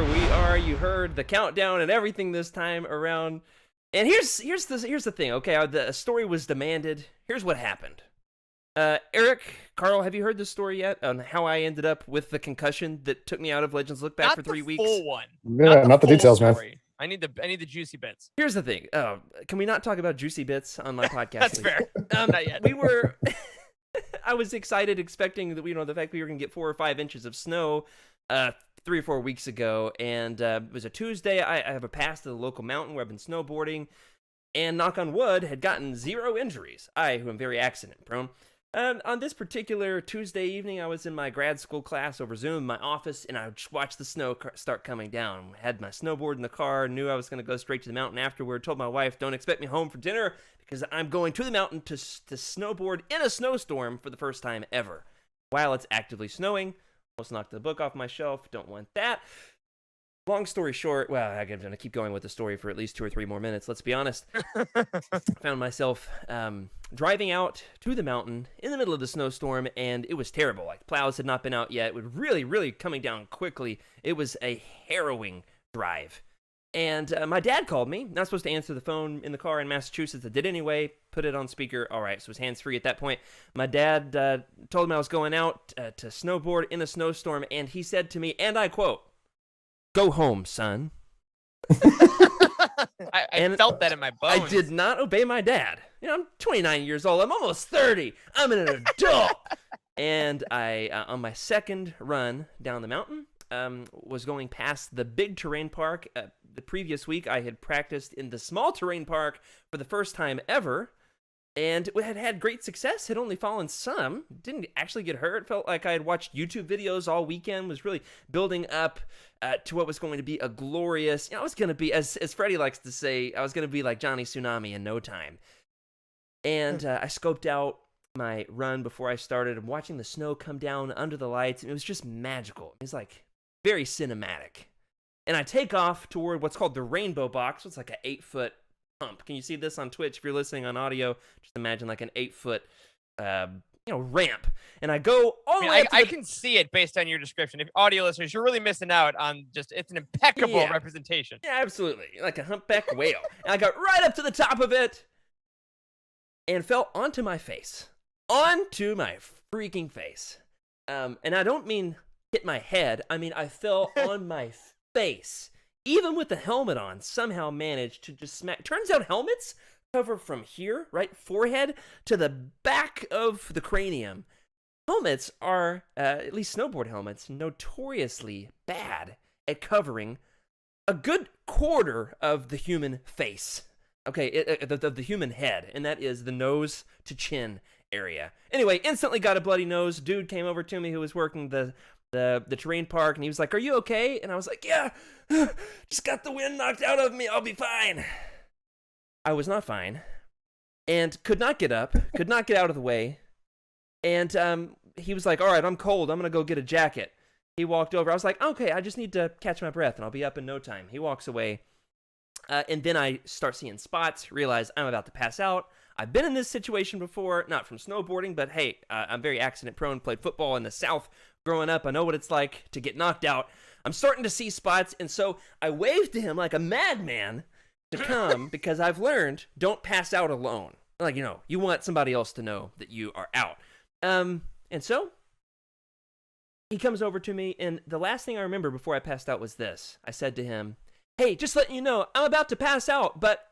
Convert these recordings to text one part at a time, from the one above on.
we are. You heard the countdown and everything this time around. And here's the thing. Okay, the story was demanded. Here's what happened. Eric, Karl, have you heard this story yet on how I ended up with the concussion that took me out of Legends Lookback for 3 weeks? Not the full one. Yeah, not the details, story. man. I need the juicy bits. Here's the thing. Can we not talk about juicy bits on my podcast? That's fair. Not yet. We were. I was excited, expecting that the fact we were gonna get 4 or 5 inches of snow 3 or 4 weeks ago, and it was a Tuesday. I have a pass to the local mountain where I've been snowboarding, and knock on wood, had gotten 0 injuries. I, who am very accident prone. On this particular Tuesday evening, I was in my grad school class over Zoom in my office, and I just watched the snow start coming down. Had my snowboard in the car, knew I was going to go straight to the mountain afterward, told my wife, don't expect me home for dinner, because I'm going to the mountain to snowboard in a snowstorm for the first time ever. While it's actively snowing, almost knocked the book off my shelf, don't want that. Long story short, well, I'm going to keep going with the story for at least 2 or 3 more minutes, let's be honest. Found myself driving out to the mountain in the middle of the snowstorm, and it was terrible. Like, plows had not been out yet. It was really, really coming down quickly. It was a harrowing drive. And my dad called me. Not supposed to answer the phone in the car in Massachusetts. I did anyway. Put it on speaker. All right, so it was hands-free at that point. My dad told me I was going out to snowboard in a snowstorm, and he said to me, and I quote, "Go home, son." I felt that in my bones. I did not obey my dad. I'm 29 years old. I'm almost 30. I'm an adult. And I, on my second run down the mountain, was going past the big terrain park. The previous week, I had practiced in the small terrain park for the first time ever, and had great success. Had only fallen some. Didn't actually get hurt. Felt like I had watched YouTube videos all weekend. Was really building up to what was going to be a glorious. I was going to be, as Freddie likes to say, I was going to be like Johnny Tsunami in no time. And I scoped out my run before I started. I'm watching the snow come down under the lights, and it was just magical. It was like very cinematic. And I take off toward what's called the Rainbow Box. It's like an 8-foot hump. Can you see this on Twitch? If you're listening on audio, just imagine like an 8-foot, ramp. And I go all the way up to I can see it based on your description. If audio listeners, you're really missing out on it's an impeccable representation. Yeah, absolutely. Like a humpback whale. And I got right up to the top of it and fell onto my face. Onto my freaking face. And I don't mean hit my head. I mean, I fell on my face. Even with the helmet on, somehow managed to just smack. Turns out helmets cover from here, right, forehead, to the back of the cranium. Helmets are, at least snowboard helmets, notoriously bad at covering a good quarter of the human face. Okay, the human head, and that is the nose to chin area. Anyway, instantly got a bloody nose. Dude came over to me who was working the terrain park, and he was like, "Are you okay?" And I was like, "Yeah, just got the wind knocked out of me. I'll be fine." I was not fine, and could not get up, could not get out of the way. And he was like, "All right, I'm cold. I'm gonna go get a jacket." He walked over. I was like, "Okay, I just need to catch my breath, and I'll be up in no time." He walks away, and then I start seeing spots. Realize I'm about to pass out. I've been in this situation before, not from snowboarding, but hey, I'm very accident prone. Played football in the South growing up. I know what it's like to get knocked out. I'm starting to see spots, and so I waved to him like a madman to come, because I've learned, don't pass out alone. Like, you want somebody else to know that you are out. And so he comes over to me, and the last thing I remember before I passed out was this. I said to him, "Hey, just letting you know, I'm about to pass out, but..."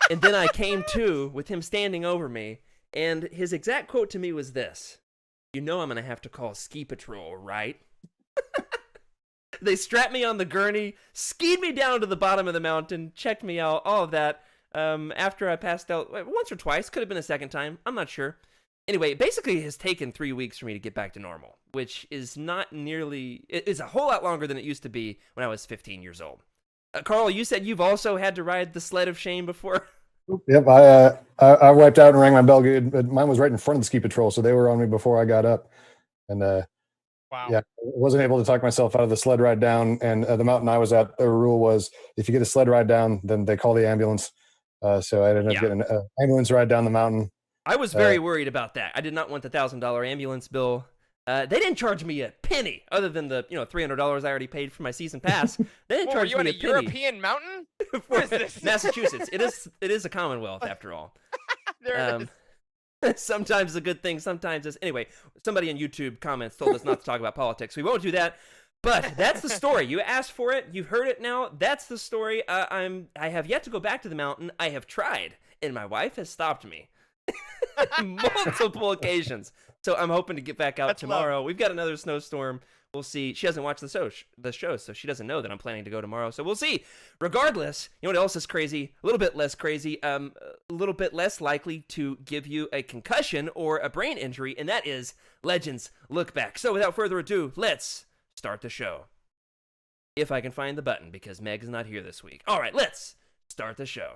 And then I came to with him standing over me, and his exact quote to me was this: "You know I'm going to have to call ski patrol, right?" They strapped me on the gurney, skied me down to the bottom of the mountain, checked me out, all of that. After I passed out once or twice, could have been a second time, I'm not sure. Anyway, basically it has taken 3 weeks for me to get back to normal, which is not nearly, it's a whole lot longer than it used to be when I was 15 years old. Karl, you said you've also had to ride the sled of shame before? Yep, I wiped out and rang my bell. But mine was right in front of the ski patrol, so they were on me before I got up. And wow. Yeah, I wasn't able to talk myself out of the sled ride down. And the mountain I was at, the rule was if you get a sled ride down, then they call the ambulance. So I ended up getting an ambulance ride down the mountain. I was very worried about that. I did not want the $1,000 ambulance bill. They didn't charge me a penny, other than the $300 I already paid for my season pass. They didn't charge me a penny. European mountain? What is this? Massachusetts. It is a Commonwealth after all. There it is. Sometimes a good thing, sometimes it's... Anyway, somebody in YouTube comments told us not to talk about politics. We won't do that. But that's the story. You asked for it. You've heard it now. That's the story. I have yet to go back to the mountain. I have tried, and my wife has stopped me. Multiple occasions. So I'm hoping to get back out tomorrow. Love. We've got another snowstorm. We'll see. She hasn't watched the show, so she doesn't know that I'm planning to go tomorrow. So we'll see. Regardless, you know what else is crazy? A little bit less crazy, a little bit less likely to give you a concussion or a brain injury, and that is Legends Look Back. So without further ado, let's start the show. If I can find the button, because Meg is not here this week. All right, let's start the show.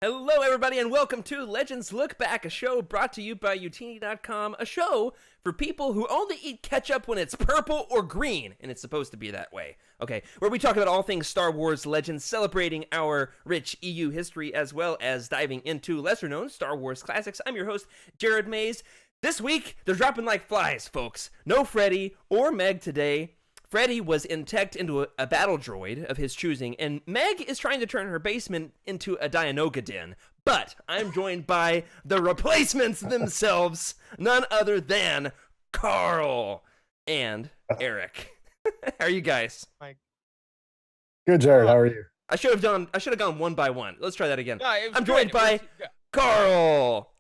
Hello, everybody, and welcome to Legends Look Back, a show brought to you by Utini.com, a show for people who only eat ketchup when it's purple or green, and it's supposed to be that way, okay, where we talk about all things Star Wars Legends, celebrating our rich EU history, as well as diving into lesser-known Star Wars classics. I'm your host, Jared Mays. This week, they're dropping like flies, folks. No Freddy or Meg today. Freddy was teched into a battle droid of his choosing, and Meg is trying to turn her basement into a Dianoga den. But I'm joined by the replacements themselves, none other than Karl and Eric. How are you guys? Good, Jared. How are you? I should have gone one by one. Let's try that again. No, I'm joined by Karl.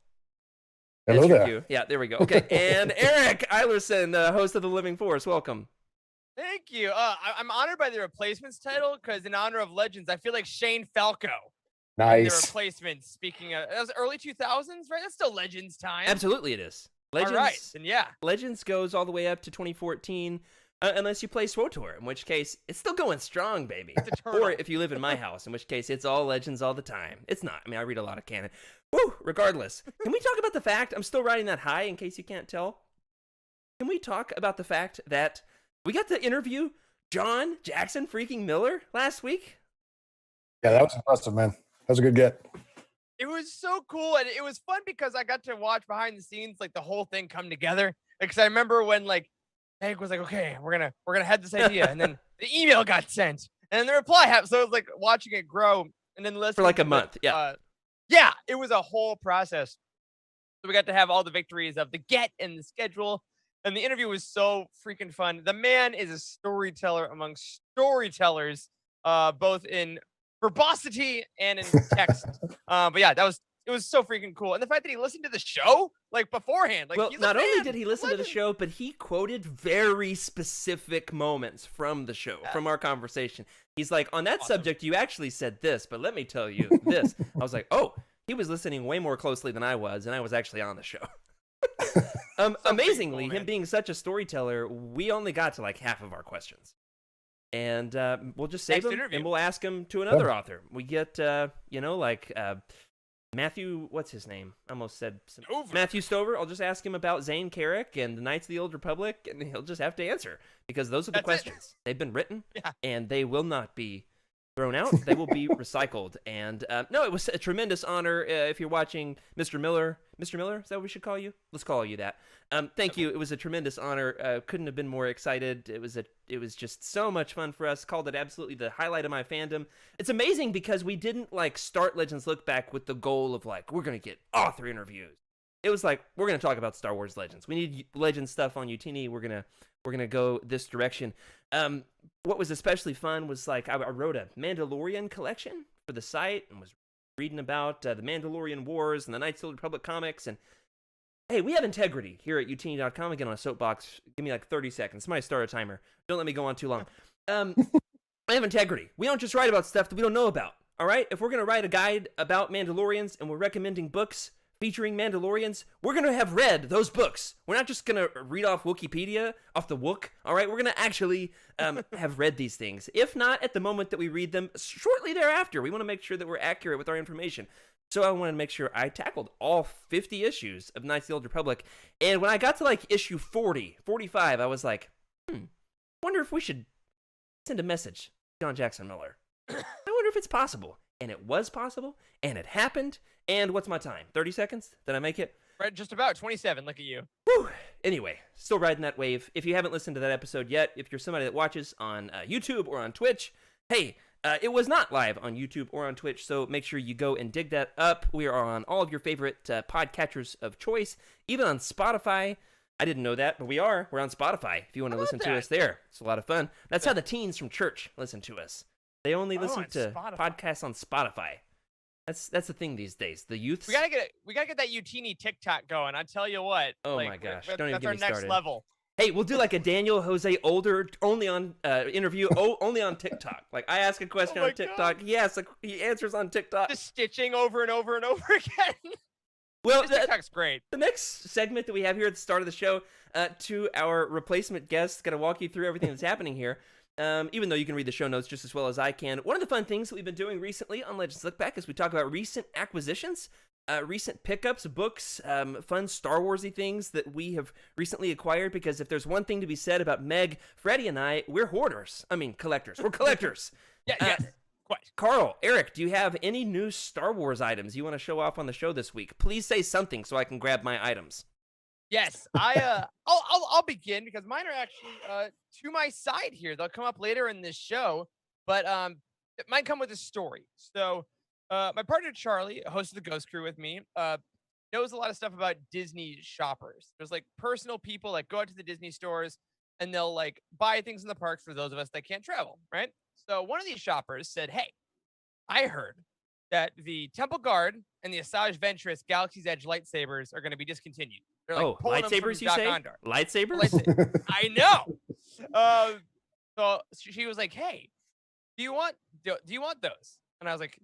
Hello there. Yeah, there we go. Okay, and Eric Eilerson, host of The Living Force. Welcome. Thank you. I'm honored by the replacements title because in honor of Legends, I feel like Shane Falco. Nice. The replacements. Speaking of, that was early 2000s, right? That's still Legends time. Absolutely, it is. Legends. All right, then yeah. Legends goes all the way up to 2014, unless you play SWTOR, in which case it's still going strong, baby. It's eternal. Or if you live in my house, in which case it's all Legends all the time. It's not. I mean, I read a lot of canon. Woo! Regardless, can we talk about the fact I'm still riding that high? In case you can't tell, can we talk about the fact that we got to interview John Jackson freaking Miller last week? Yeah, that was impressive, man. That was a good get. It was so cool, and it was fun because I got to watch behind the scenes, like the whole thing come together. Because I remember when like Hank was like, "Okay, we're gonna head this idea," and then the email got sent, and then the reply happened. So it was like watching it grow, and then listening For like a month. Yeah, yeah, it was a whole process. So we got to have all the victories of the get and the schedule. And the interview was so freaking fun. The man is a storyteller among storytellers, both in verbosity and in text. But yeah, it was so freaking cool. And the fact that he listened to the show like beforehand. Like, well, he's not a only fan. did he listen to the show, but he quoted very specific moments from the show, from our conversation. He's like, on that subject, you actually said this, but let me tell you this. I was like, oh, he was listening way more closely than I was, and I was actually on the show. Amazingly, cool, him being such a storyteller, we only got to like half of our questions. And we'll just save them and we'll ask him to another author. We get, Matthew, what's his name? I almost said Matthew Stover. I'll just ask him about Zane Carrick and the Knights of the Old Republic, and he'll just have to answer because those are the questions. They've been written, and they will not be thrown out. They will be recycled. And no, it was a tremendous honor. If you're watching, Mr. Miller, is that what we should call you? Let's call you that. Thank you. It was a tremendous honor. Couldn't have been more excited. It was just so much fun for us. Called it absolutely the highlight of my fandom. It's amazing because we didn't like start Legends Look Back with the goal of like, we're going to get author interviews. It was like, we're going to talk about Star Wars Legends. We need Legends stuff on Utini. We're going to go this direction. What was especially fun was like I wrote a Mandalorian collection for the site and was reading about the Mandalorian Wars and the Knights of the Old Republic comics. And hey, we have integrity here at Utini.com. Again, on a soapbox. Give me like 30 seconds. Somebody start a timer. Don't let me go on too long. I have integrity. We don't just write about stuff that we don't know about. All right? If we're going to write a guide about Mandalorians and we're recommending books featuring Mandalorians, we're going to have read those books. We're not just going to read off Wikipedia, off the Wook, all right? We're going to actually have read these things. If not at the moment that we read them, shortly thereafter. We want to make sure that we're accurate with our information. So I wanted to make sure I tackled all 50 issues of Knights of the Old Republic. And when I got to like issue 40, 45, I was like, wonder if we should send a message to John Jackson Miller. I wonder if it's possible. And it was possible, and it happened. And what's my time? 30 seconds? Did I make it? Right, just about 27. Look at you. Whew. Anyway, still riding that wave. If you haven't listened to that episode yet, if you're somebody that watches on YouTube or on Twitch, hey, it was not live on YouTube or on Twitch, so make sure you go and dig that up. We are on all of your favorite podcatchers of choice, even on Spotify. I didn't know that, but we are. We're on Spotify if you want to listen to us there. It's a lot of fun. That's how the teens from church listen to us. They only listen to podcasts on Spotify. That's the thing these days. The youth. We gotta get that Utini TikTok going. I tell you what. Oh my gosh! Don't even get me started. That's our next level. Hey, we'll do like a Daniel Jose Older only on interview, only on TikTok. Like I ask a question on TikTok, yes, he answers on TikTok. Just stitching over and over and over again. Well, TikTok's great. The next segment that we have here at the start of the show, to our replacement guest, going to walk you through everything that's happening here. Even though you can read the show notes just as well as I can. One of the fun things that we've been doing recently on Legends Lookback is we talk about recent acquisitions, recent pickups, books, fun Star Warsy things that we have recently acquired, because if there's one thing to be said about Meg, Freddie, and I, we're hoarders. I mean, collectors. We're collectors. Yes. Quite. Karl, Eric, do you have any new Star Wars items you want to show off on the show this week? Please say something so I can grab my items. Yes, I'll begin because mine are actually to my side here. They'll come up later in this show, but it might come with a story. So my partner Charlie, host of the Ghost Crew with me, knows a lot of stuff about Disney shoppers. There's like personal people that go out to the Disney stores and they'll like buy things in the parks for those of us that can't travel, right? So one of these shoppers said, "Hey, I heard that the Temple Guard and the Asajj Ventress Galaxy's Edge lightsabers are going to be discontinued." They're like lightsabers, you say? Lightsabers? I know. So she was like, "Hey, do you want those?" And I was like,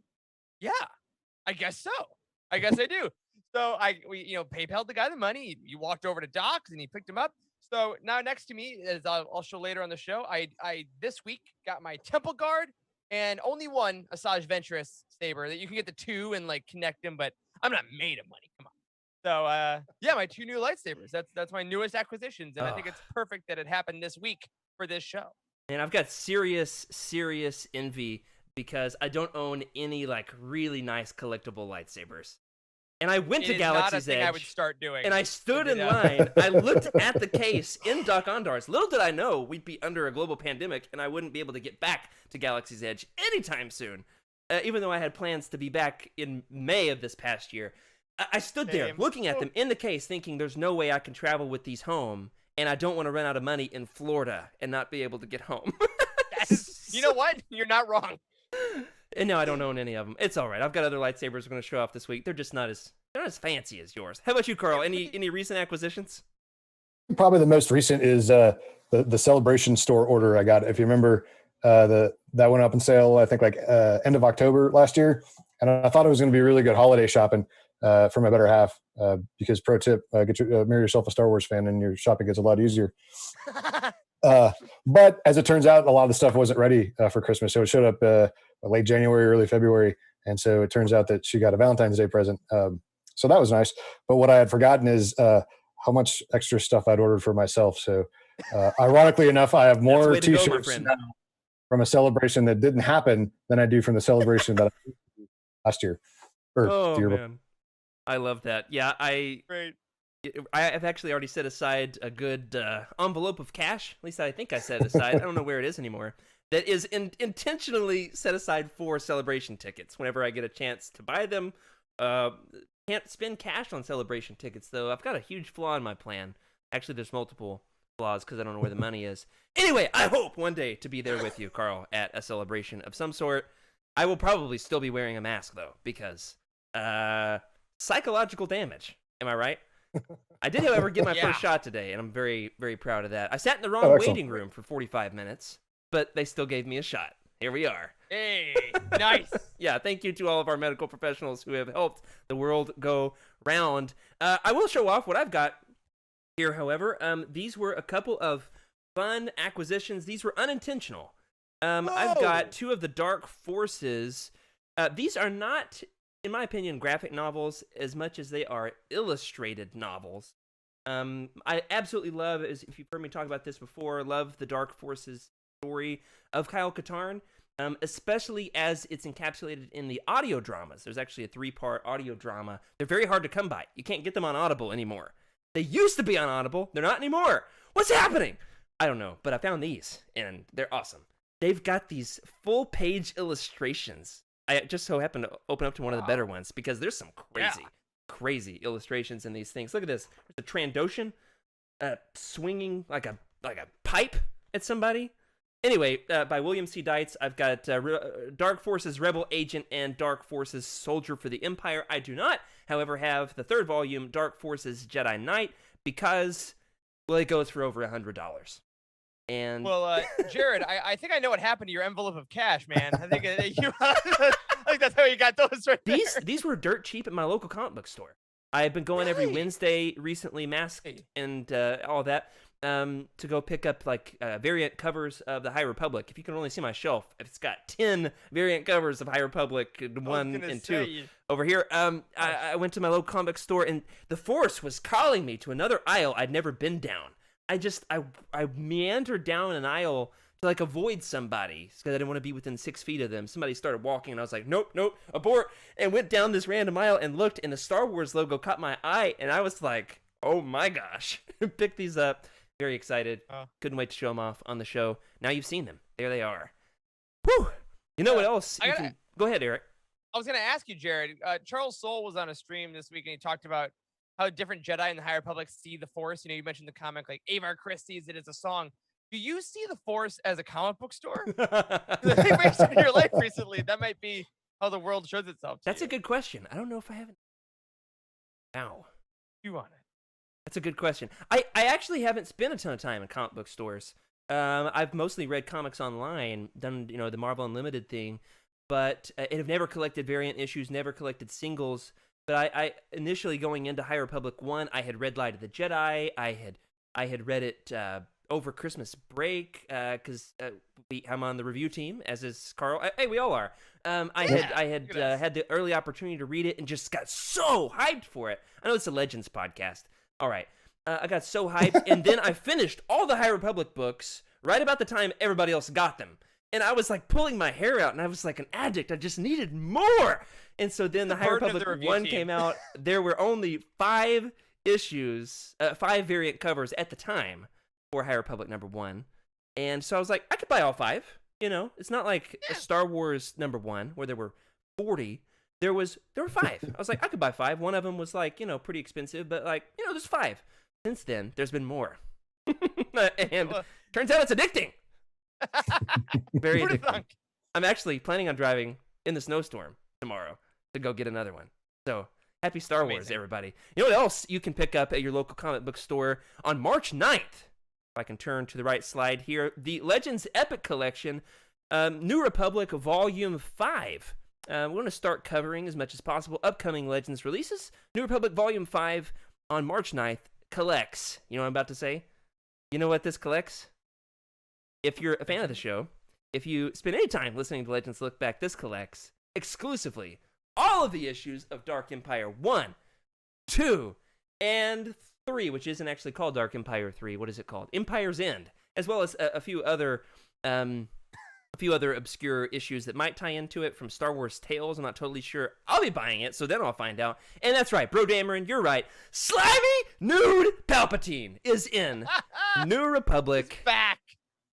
"Yeah, I guess so. I guess I do." So we PayPal'd the guy the money. He walked over to Doc's and he picked him up. So now next to me, as I'll show later on the show, I this week got my Temple Guard and only one Asajj Ventress saber that you can get the two and like connect them, but I'm not made of money. Come on. So yeah, my two new lightsabers. That's my newest acquisitions, and I think it's perfect that it happened this week for this show. And I've got serious envy because I don't own any like really nice collectible lightsabers. And I went to Galaxy's Edge. I would start doing. And I stood in line. I looked at the case in Doc Ondar's. Little did I know we'd be under a global pandemic, and I wouldn't be able to get back to Galaxy's Edge anytime soon. Even though I had plans to be back in May of this past year. I stood there looking at them in the case thinking there's no way I can travel with these home, and I don't want to run out of money in Florida and not be able to get home. You know what? You're not wrong. And no, I don't own any of them. It's all right. I've got other lightsabers we're going to show off this week. They're just not as fancy as yours. How about you, Karl? Any recent acquisitions? Probably the most recent is the Celebration store order I got. If you remember, that went up in sale, I think like end of October last year. And I thought it was going to be really good holiday shopping for my better half. Because pro tip, marry yourself a Star Wars fan and your shopping gets a lot easier. But as it turns out, a lot of the stuff wasn't ready for Christmas. So it showed up late January, early February. And so it turns out that she got a Valentine's Day present. So that was nice. But what I had forgotten is how much extra stuff I'd ordered for myself. So ironically enough, I have more T-shirts now from a celebration that didn't happen than I do from the celebration that I did last year. Man. I love that. Yeah, I have actually already set aside a good envelope of cash. At least I think I set it aside. I don't know where it is anymore. That is intentionally set aside for celebration tickets. Whenever I get a chance to buy them, can't spend cash on celebration tickets though. I've got a huge flaw in my plan. Actually, there's multiple flaws because I don't know where the money is. Anyway, I hope one day to be there with you, Karl, at a celebration of some sort. I will probably still be wearing a mask though, because psychological damage. Am I right? I did, however, get my first shot today, and I'm very, very proud of that. I sat in the wrong waiting room for 45 minutes, but they still gave me a shot. Here we are. Hey, nice. Yeah, thank you to all of our medical professionals who have helped the world go round. I will show off what I've got here, however. These were a couple of fun acquisitions. These were unintentional. I've got two of the Dark Forces. These are not in my opinion, graphic novels as much as they are illustrated novels. I absolutely love, as if you've heard me talk about this before, love the Dark Forces story of Kyle Katarn, especially as it's encapsulated in the audio dramas. There's actually a 3-part audio drama. They're very hard to come by. You can't get them on Audible anymore. They used to be on Audible. They're not anymore. What's happening? I don't know, but I found these, and they're awesome. They've got these full-page illustrations. I just so happened to open up to one of the better ones because there's some crazy illustrations in these things. Look at this. There's a Trandoshan swinging like a pipe at somebody. Anyway, by William C. Dietz, I've got Dark Forces Rebel Agent and Dark Forces Soldier for the Empire. I do not, however, have the 3rd volume, Dark Forces Jedi Knight, because, well, it goes for over $100. And well, Jared, I think I know what happened to your envelope of cash, man. I think I think that's how you got those right there. These were dirt cheap at my local comic book store. I've been going every Wednesday recently, masked and all that, to go pick up like variant covers of the High Republic. If you can only see my shelf, it's got 10 variant covers of High Republic, 1 and 2 over here. I went to my local comic book store, and the Force was calling me to another aisle I'd never been down. I meandered down an aisle to like avoid somebody because I didn't want to be within 6 feet of them. Somebody started walking, and I was like, nope, abort, and went down this random aisle and looked, and the Star Wars logo caught my eye, and I was like, oh my gosh. Picked these up. Very excited. Couldn't wait to show them off on the show. Now you've seen them. There they are. Whew. You know what else? Go ahead, Eric. I was going to ask you, Jared. Charles Soule was on a stream this week, and he talked about how different Jedi in the High Republic see the Force. You know, you mentioned the comic, like Avar Kriss sees it as a song. Do you see the Force as a comic book store? Based on your life recently, that might be how the world shows itself. That's a good question. I don't know if I haven't. Wow. You want it? That's a good question. I actually haven't spent a ton of time in comic book stores. I've mostly read comics online, done the Marvel Unlimited thing, but have never collected variant issues, never collected singles. But I initially going into High Republic 1, I had read Light of the Jedi. I had read it over Christmas break because I'm on the review team, as is Karl. Hey, we all are. I had had the early opportunity to read it and just got so hyped for it. I know it's a Legends podcast. All right. I got so hyped, and then I finished all the High Republic books right about the time everybody else got them. And I was like pulling my hair out, and I was like an addict. I just needed more. And so then the High Republic 1 came out. There were only 5 issues, 5 variant covers at the time for High Republic number 1. And so I was like, I could buy all 5. It's not like a Star Wars number 1 where there were 40. There were 5. I was like, I could buy 5. One of them was like, pretty expensive, but like, there's 5. Since then, there's been more. And turns out it's addicting. Very addicting. I'm actually planning on driving in the snowstorm tomorrow to go get another one. So happy Star Wars, everybody. You know what else you can pick up at your local comic book store on March 9th? If I can turn to the right slide here, the Legends Epic Collection, New Republic Volume 5. We're going to start covering as much as possible upcoming Legends releases. New Republic Volume 5 on March 9th collects. You know what I'm about to say? You know what this collects? If you're a fan of the show, if you spend any time listening to Legends Lookback, this collects exclusively all of the issues of Dark Empire 1, 2, and 3, which isn't actually called Dark Empire 3. What is it called? Empire's End, as well as a few other obscure issues that might tie into it from Star Wars Tales. I'm not totally sure. I'll be buying it, so then I'll find out. And that's right, Bro Dameron, you're right. Slimy Nude Palpatine is in New Republic back.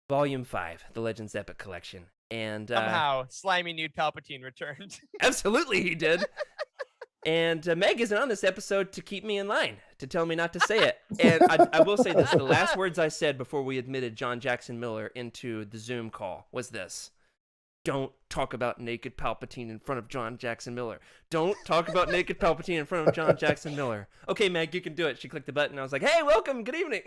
Volume 5, the Legends Epic Collection. And somehow, slimy nude Palpatine returned. Absolutely, he did. And Meg isn't on this episode to keep me in line, to tell me not to say it. And I will say this. The last words I said before we admitted John Jackson Miller into the Zoom call was this. Don't talk about naked Palpatine in front of John Jackson Miller. Don't talk about naked Palpatine in front of John Jackson Miller. Okay, Meg, you can do it. She clicked the button. I was like, hey, welcome. Good evening.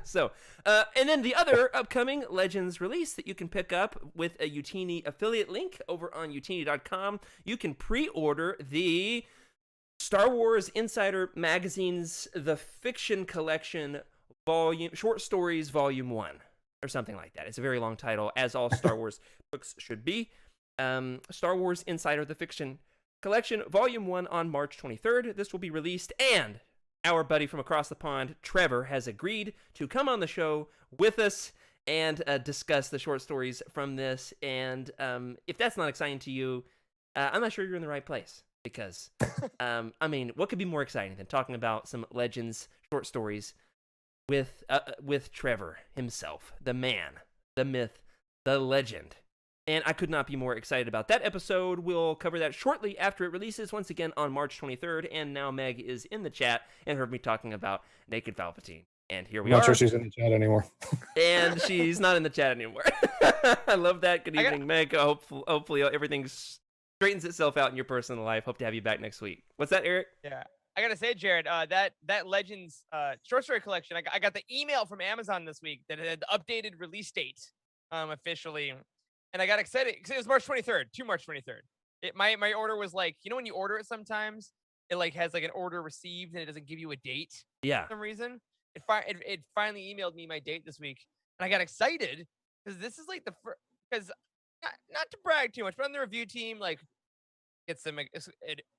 So, and then the other upcoming Legends release that you can pick up with a Utini affiliate link over on utini.com, you can pre-order the Star Wars Insider Magazine's The Fiction Collection Short Stories Volume 1, or something like that. It's a very long title, as all Star Wars books should be. Star Wars Insider The Fiction Collection Volume 1 on March 23rd. This will be released, and our buddy from across the pond, Trevor, has agreed to come on the show with us and discuss the short stories from this. And if that's not exciting to you, I'm not sure you're in the right place. Because, I mean, what could be more exciting than talking about some Legends short stories with Trevor himself, the man, the myth, the legend. And I could not be more excited about that episode. We'll cover that shortly after it releases, once again on March 23rd. And now Meg is in the chat and heard me talking about Naked Palpatine. And here we are. I'm not sure she's in the chat anymore. And she's not in the chat anymore. I love that. Good evening, Meg. Hopefully everything straightens itself out in your personal life. Hope to have you back next week. What's that, Eric? Yeah. I gotta say, Jared, that Legends short story collection, I got the email from Amazon this week that had the updated release date officially. And I got excited because it was March 23rd, March 23rd. My order was like, you know, when you order it sometimes, it like has like an order received and it doesn't give you a date. Yeah. For some reason. It finally emailed me my date this week. And I got excited because this is like the first, because not to brag too much, but on the review team, like, get some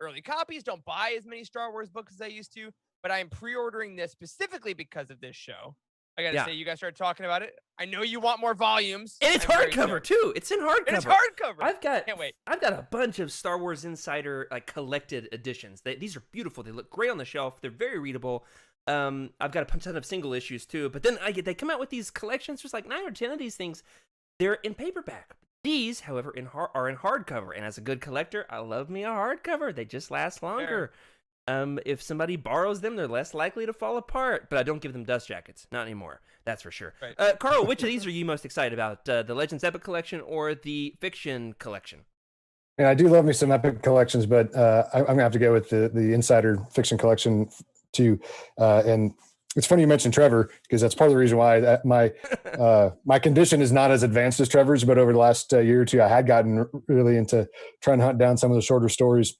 early copies. Don't buy as many Star Wars books as I used to. But I'm pre-ordering this specifically because of this show. I gotta say, you guys started talking about it. I know you want more volumes. And it's hardcover too. It's in hardcover. And it's hardcover. Can't wait. I've got a bunch of Star Wars Insider like collected editions. These are beautiful. They look great on the shelf. They're very readable. I've got a ton of single issues too. But then they come out with these collections. There's like 9 or 10 of these things. They're in paperback. These, however, are in hardcover. And as a good collector, I love me a hardcover. They just last longer. If somebody borrows them, they're less likely to fall apart. But I don't give them dust jackets. Not anymore. That's for sure. Right. Karl, which of these are you most excited about? The Legends Epic Collection or the Fiction Collection? Yeah, I do love me some Epic collections, but I'm going to have to go with the Insider Fiction Collection too. And it's funny you mentioned Trevor, because that's part of the reason why my condition is not as advanced as Trevor's, but over the last year or two, I had gotten really into trying to hunt down some of the shorter stories.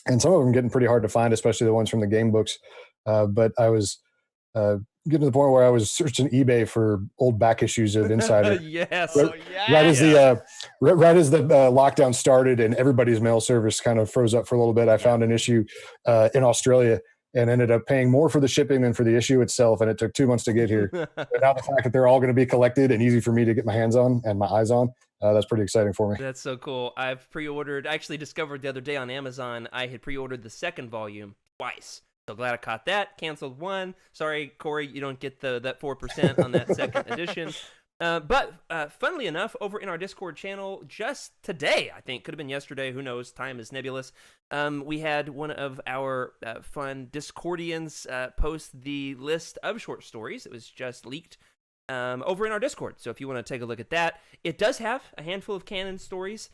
And some of them getting pretty hard to find, especially the ones from the game books. But I was getting to the point where I was searching eBay for old back issues of Insider. Yes. Right as the lockdown started and everybody's mail service kind of froze up for a little bit, I found an issue in Australia and ended up paying more for the shipping than for the issue itself. And it took 2 months to get here. But now the fact that they're all going to be collected and easy for me to get my hands on and my eyes on, that's pretty exciting for me. That's so cool. I've pre-ordered, I actually discovered the other day on Amazon, I had pre-ordered the second volume twice. So glad I caught that. Canceled one. Sorry, Corey, you don't get that 4% on that second edition. But funnily enough, over in our Discord channel just today, I think, could have been yesterday, who knows, time is nebulous, we had one of our fun Discordians post the list of short stories. It was just leaked over in our Discord. So if you want to take a look at that, it does have a handful of canon stories.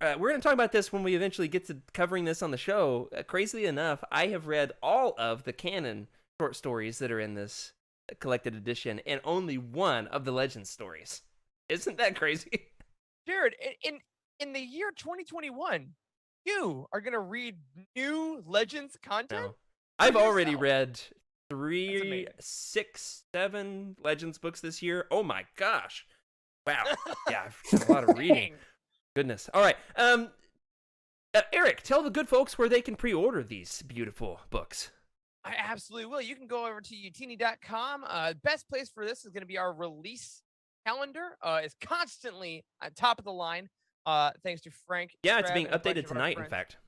We're going to talk about this when we eventually get to covering this on the show. Crazily enough, I have read all of the canon short stories that are in this collected edition and only one of the Legends stories. Isn't that crazy? Jared, in the year 2021, you are going to read new Legends content? No. I've already read 3, 6, 7 Legends books this year. Oh my gosh. Wow. Yeah, I've done a lot of reading. Goodness. All right. Eric, tell the good folks where they can pre-order these beautiful books. I absolutely will. You can go over to utini.com. Best place for this is going to be our release calendar. It's constantly at top of the line, thanks to Frank. Yeah, it's being updated tonight, in fact.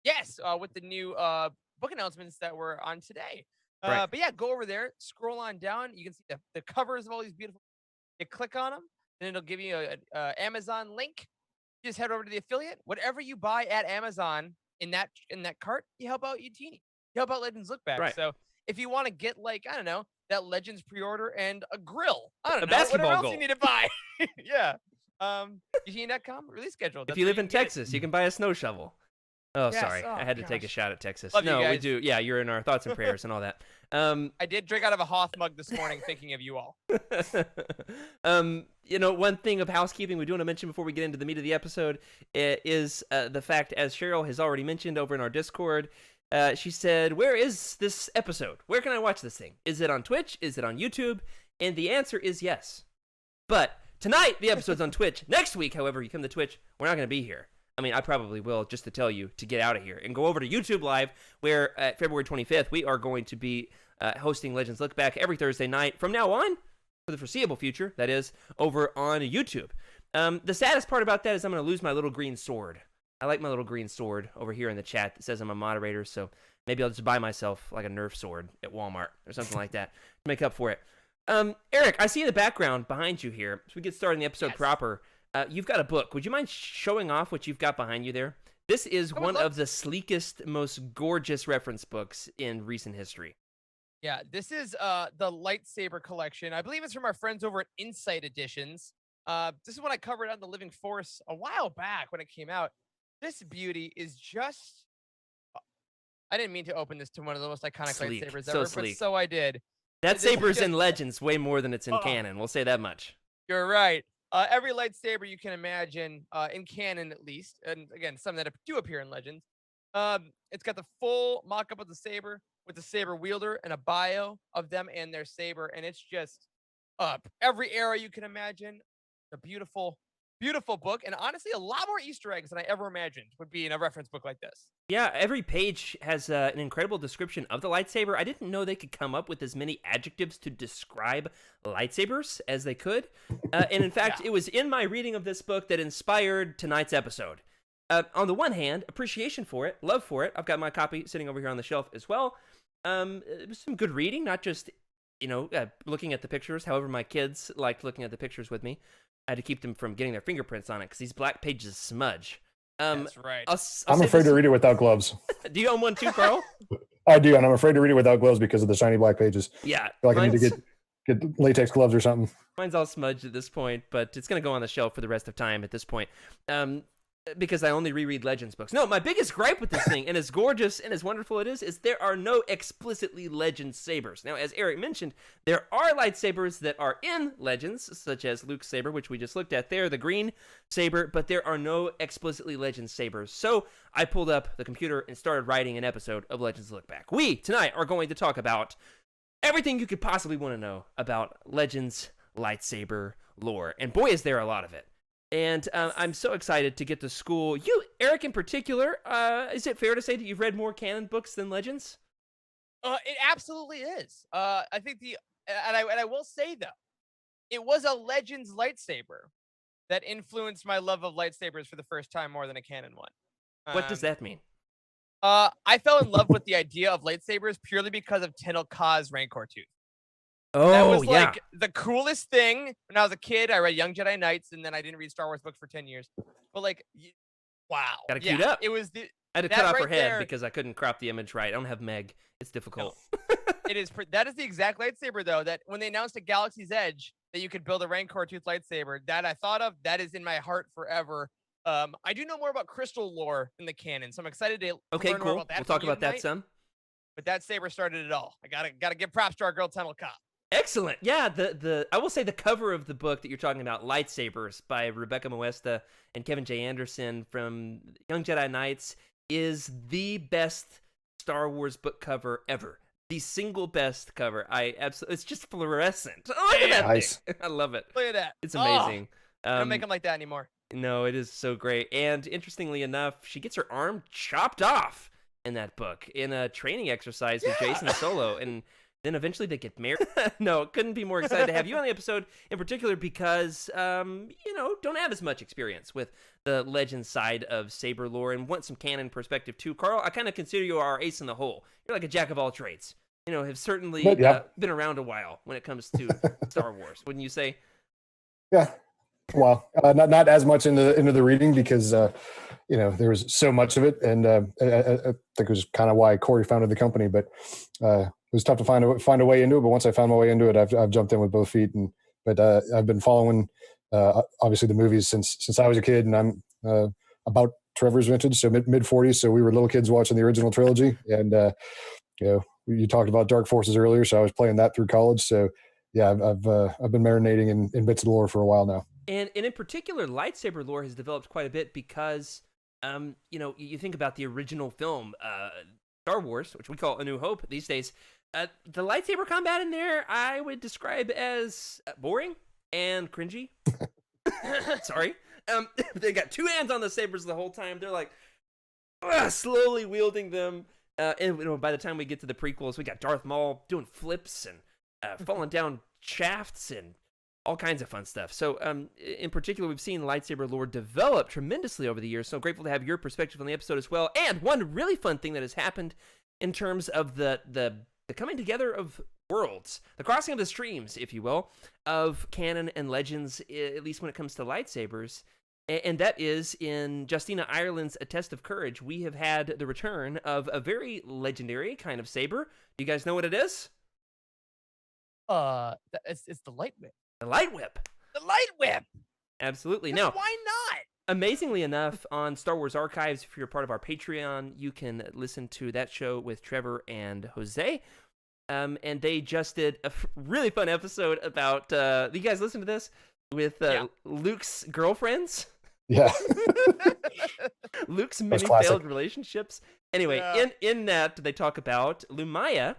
Yes, with the new book announcements that were on today. Right. But yeah, go over there, scroll on down. You can see the covers of all these beautiful. You click on them, and it'll give you a Amazon link. You just head over to the affiliate. Whatever you buy at Amazon in that cart, you help out Utini. You help out Legends Lookback. Right. So if you want to get, like, I don't know, that Legends pre-order and a grill, I don't know, basketball whatever else goal. you need to buy. Yeah. Utini.com, release schedule. If you live in Texas, you can buy a snow shovel. Oh, Yes. sorry. Oh, I had to take a gosh. shot at Texas. Love you No, we guys. do. Yeah, you're in our thoughts and prayers and all that. I did drink out of a Hoth mug this morning thinking of you all. One thing of housekeeping we do want to mention before we get into the meat of the episode is the fact, as Cheryl has already mentioned over in our Discord, she said, where is this episode? Where can I watch this thing? Is it on Twitch? Is it on YouTube? And the answer is yes. But tonight, the episode's on Twitch. Next week, however, you come to Twitch, we're not going to be here. I mean, I probably will, just to tell you to get out of here and go over to YouTube Live, where at February 25th, we are going to be hosting Legends Look Back every Thursday night from now on, for the foreseeable future, that is, over on YouTube. The saddest part about that is I'm going to lose my little green sword. I like my little green sword over here in the chat that says I'm a moderator, so maybe I'll just buy myself like a Nerf sword at Walmart or something like that to make up for it. Eric, I see the background behind you here. So we get started in the episode proper. You've got a book. Would you mind showing off what you've got behind you there? This is one of the sleekest, most gorgeous reference books in recent history. Yeah, this is the Lightsaber collection. I believe it's from our friends over at Insight Editions. This is one I covered on the Living Force a while back when it came out. This beauty is just... I didn't mean to open this to one of the most iconic lightsabers ever, but so I did. That saber's in Legends way more than it's in canon. We'll say that much. You're right. Every lightsaber you can imagine, in canon at least, and again, some that do appear in Legends. It's got the full mock-up of the saber with the saber wielder and a bio of them and their saber, and it's just every era you can imagine. A beautiful, beautiful book, and honestly, a lot more Easter eggs than I ever imagined would be in a reference book like this. Yeah, every page has an incredible description of the lightsaber. I didn't know they could come up with as many adjectives to describe lightsabers as they could. And in fact, it was in my reading of this book that inspired tonight's episode. On the one hand, appreciation for it, love for it. I've got my copy sitting over here on the shelf as well. It was some good reading, not just, looking at the pictures. However, my kids liked looking at the pictures with me. I had to keep them from getting their fingerprints on it because these black pages smudge. That's right. I'm afraid to read it without gloves. Do you own one too, Karl? I do, and I'm afraid to read it without gloves because of the shiny black pages. Yeah. I feel like I need to get latex gloves or something. Mine's all smudged at this point, but it's going to go on the shelf for the rest of time at this point. Because I only reread Legends books. No, my biggest gripe with this thing, and as gorgeous and as wonderful it is there are no explicitly Legends sabers. Now, as Eric mentioned, there are lightsabers that are in Legends, such as Luke's saber, which we just looked at there, the green saber, but there are no explicitly Legends sabers. So I pulled up the computer and started writing an episode of Legends Look Back. We, tonight, are going to talk about everything you could possibly want to know about Legends lightsaber lore. And boy, is there a lot of it. And I'm so excited to get to school. You, Eric, in particular, is it fair to say that you've read more canon books than Legends? It absolutely is. I think and I will say though, it was a Legends lightsaber that influenced my love of lightsabers for the first time more than a canon one. What does that mean? I fell in love with the idea of lightsabers purely because of Tenel Ka's Rancor Tooth. Oh, that was like the coolest thing. When I was a kid, I read Young Jedi Knights, and then I didn't read Star Wars books for 10 years. But like, wow. Got it queued up. It was I had to cut off her head because I couldn't crop the image right. I don't have Meg. It's difficult. No. That is the exact lightsaber, though, that when they announced at Galaxy's Edge that you could build a Rancor Tooth lightsaber, that I thought of, that is in my heart forever. I do know more about crystal lore in the canon, so I'm excited to learn more about that. We'll talk about that some. But that saber started it all. I gotta give props to our girl Tenel Ka. Excellent. Yeah, I will say the cover of the book that you're talking about, Lightsabers, by Rebecca Moesta and Kevin J. Anderson from Young Jedi Knights, is the best Star Wars book cover ever. The single best cover. It's just fluorescent. Oh, look at that nice thing. I love it. Look at that. It's amazing. Don't make them like that anymore. No, it is so great. And interestingly enough, she gets her arm chopped off in that book in a training exercise with Jason Solo, and then eventually they get married. No, couldn't be more excited to have you on the episode in particular because, don't have as much experience with the legend side of saber lore and want some canon perspective too. Karl, I kind of consider you our ace in the hole. You're like a jack of all trades. Have certainly been around a while when it comes to Star Wars, wouldn't you say? Yeah. Well, not as much into the reading because, there was so much of it. And I think it was kind of why Corey founded the company, but it was tough to find a way into it, but once I found my way into it, I've jumped in with both feet. But I've been following obviously the movies since I was a kid, and I'm about Trevor's vintage, so mid 40s. So we were little kids watching the original trilogy, and you talked about Dark Forces earlier, so I was playing that through college. So yeah, I've been marinating in bits of lore for a while now. And in particular, lightsaber lore has developed quite a bit because you think about the original film, Star Wars, which we call A New Hope these days. The lightsaber combat in there, I would describe as boring and cringy. Sorry. They got two hands on the sabers the whole time. They're like slowly wielding them. And by the time we get to the prequels, we got Darth Maul doing flips and falling down shafts and all kinds of fun stuff. So, in particular, we've seen lightsaber lore develop tremendously over the years. So grateful to have your perspective on the episode as well. And one really fun thing that has happened in terms of the coming together of worlds, the crossing of the streams, if you will, of canon and legends, at least when it comes to lightsabers. And that is in Justina Ireland's A Test of Courage. We have had the return of a very legendary kind of saber. Do you guys know what it is? It's the light whip. The light whip. The light whip. Absolutely. Now, why not? Amazingly enough, on Star Wars Archives, if you're part of our Patreon, you can listen to that show with Trevor and Jose. And they just did a really fun episode about, you guys listen to this? With Luke's girlfriends? Yeah. Luke's many failed relationships. Anyway, in that, they talk about Lumaya,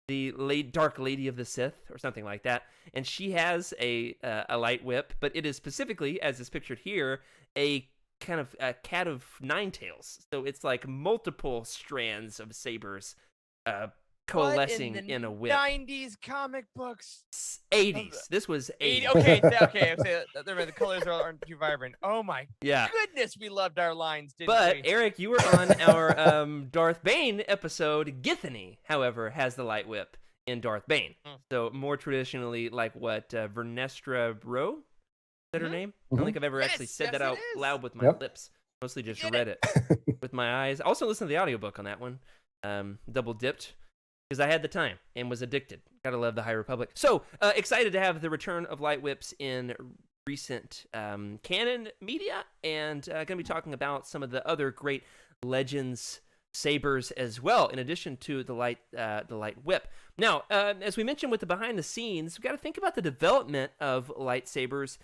the Dark Lady of the Sith, or something like that. And she has a light whip, but it is specifically, as is pictured here, a kind of a cat of nine tails. So it's like multiple strands of sabers coalescing in a whip. 90s comic books. 80s. This was 80s. Okay. The colors aren't too vibrant. Oh my goodness, we loved our lines, didn't we? But Eric, you were on our Darth Bane episode. Githany, however, has the light whip in Darth Bane. So more traditionally like what Vernestra Rowe? Is that her name? I don't think I've ever actually said that out loud with my lips. Mostly just read it with my eyes. Also listened to the audiobook on that one. Double dipped. Because I had the time and was addicted. Gotta love the High Republic. So, excited to have the return of light whips in recent canon media, and going to be talking about some of the other great legends sabers as well, in addition to the light whip. Now, as we mentioned with the behind the scenes, we've got to think about the development of lightsabers.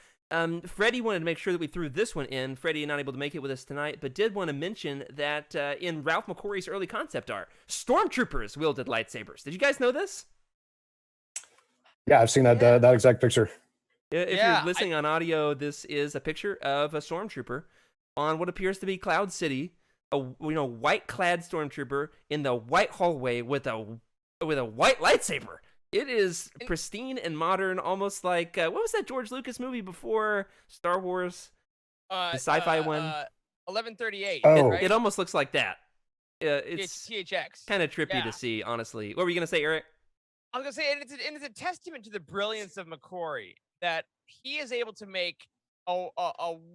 Freddie wanted to make sure that we threw this one in. Freddie not able to make it with us tonight, but did want to mention that in Ralph McQuarrie's early concept art, stormtroopers wielded lightsabers. Did you guys know this? Yeah, I've seen that exact picture. If you're listening on audio, this is a picture of a stormtrooper on what appears to be Cloud City, a white-clad stormtrooper in the white hallway with a white lightsaber. It is pristine and modern, almost like what was that George Lucas movie before Star Wars? The sci-fi one. 1138. Oh. It almost looks like that. It's THX. Kind of trippy to see, honestly. What were you gonna say, Eric? I was gonna say, and it's a testament to the brilliance of McQuarrie that he is able to make a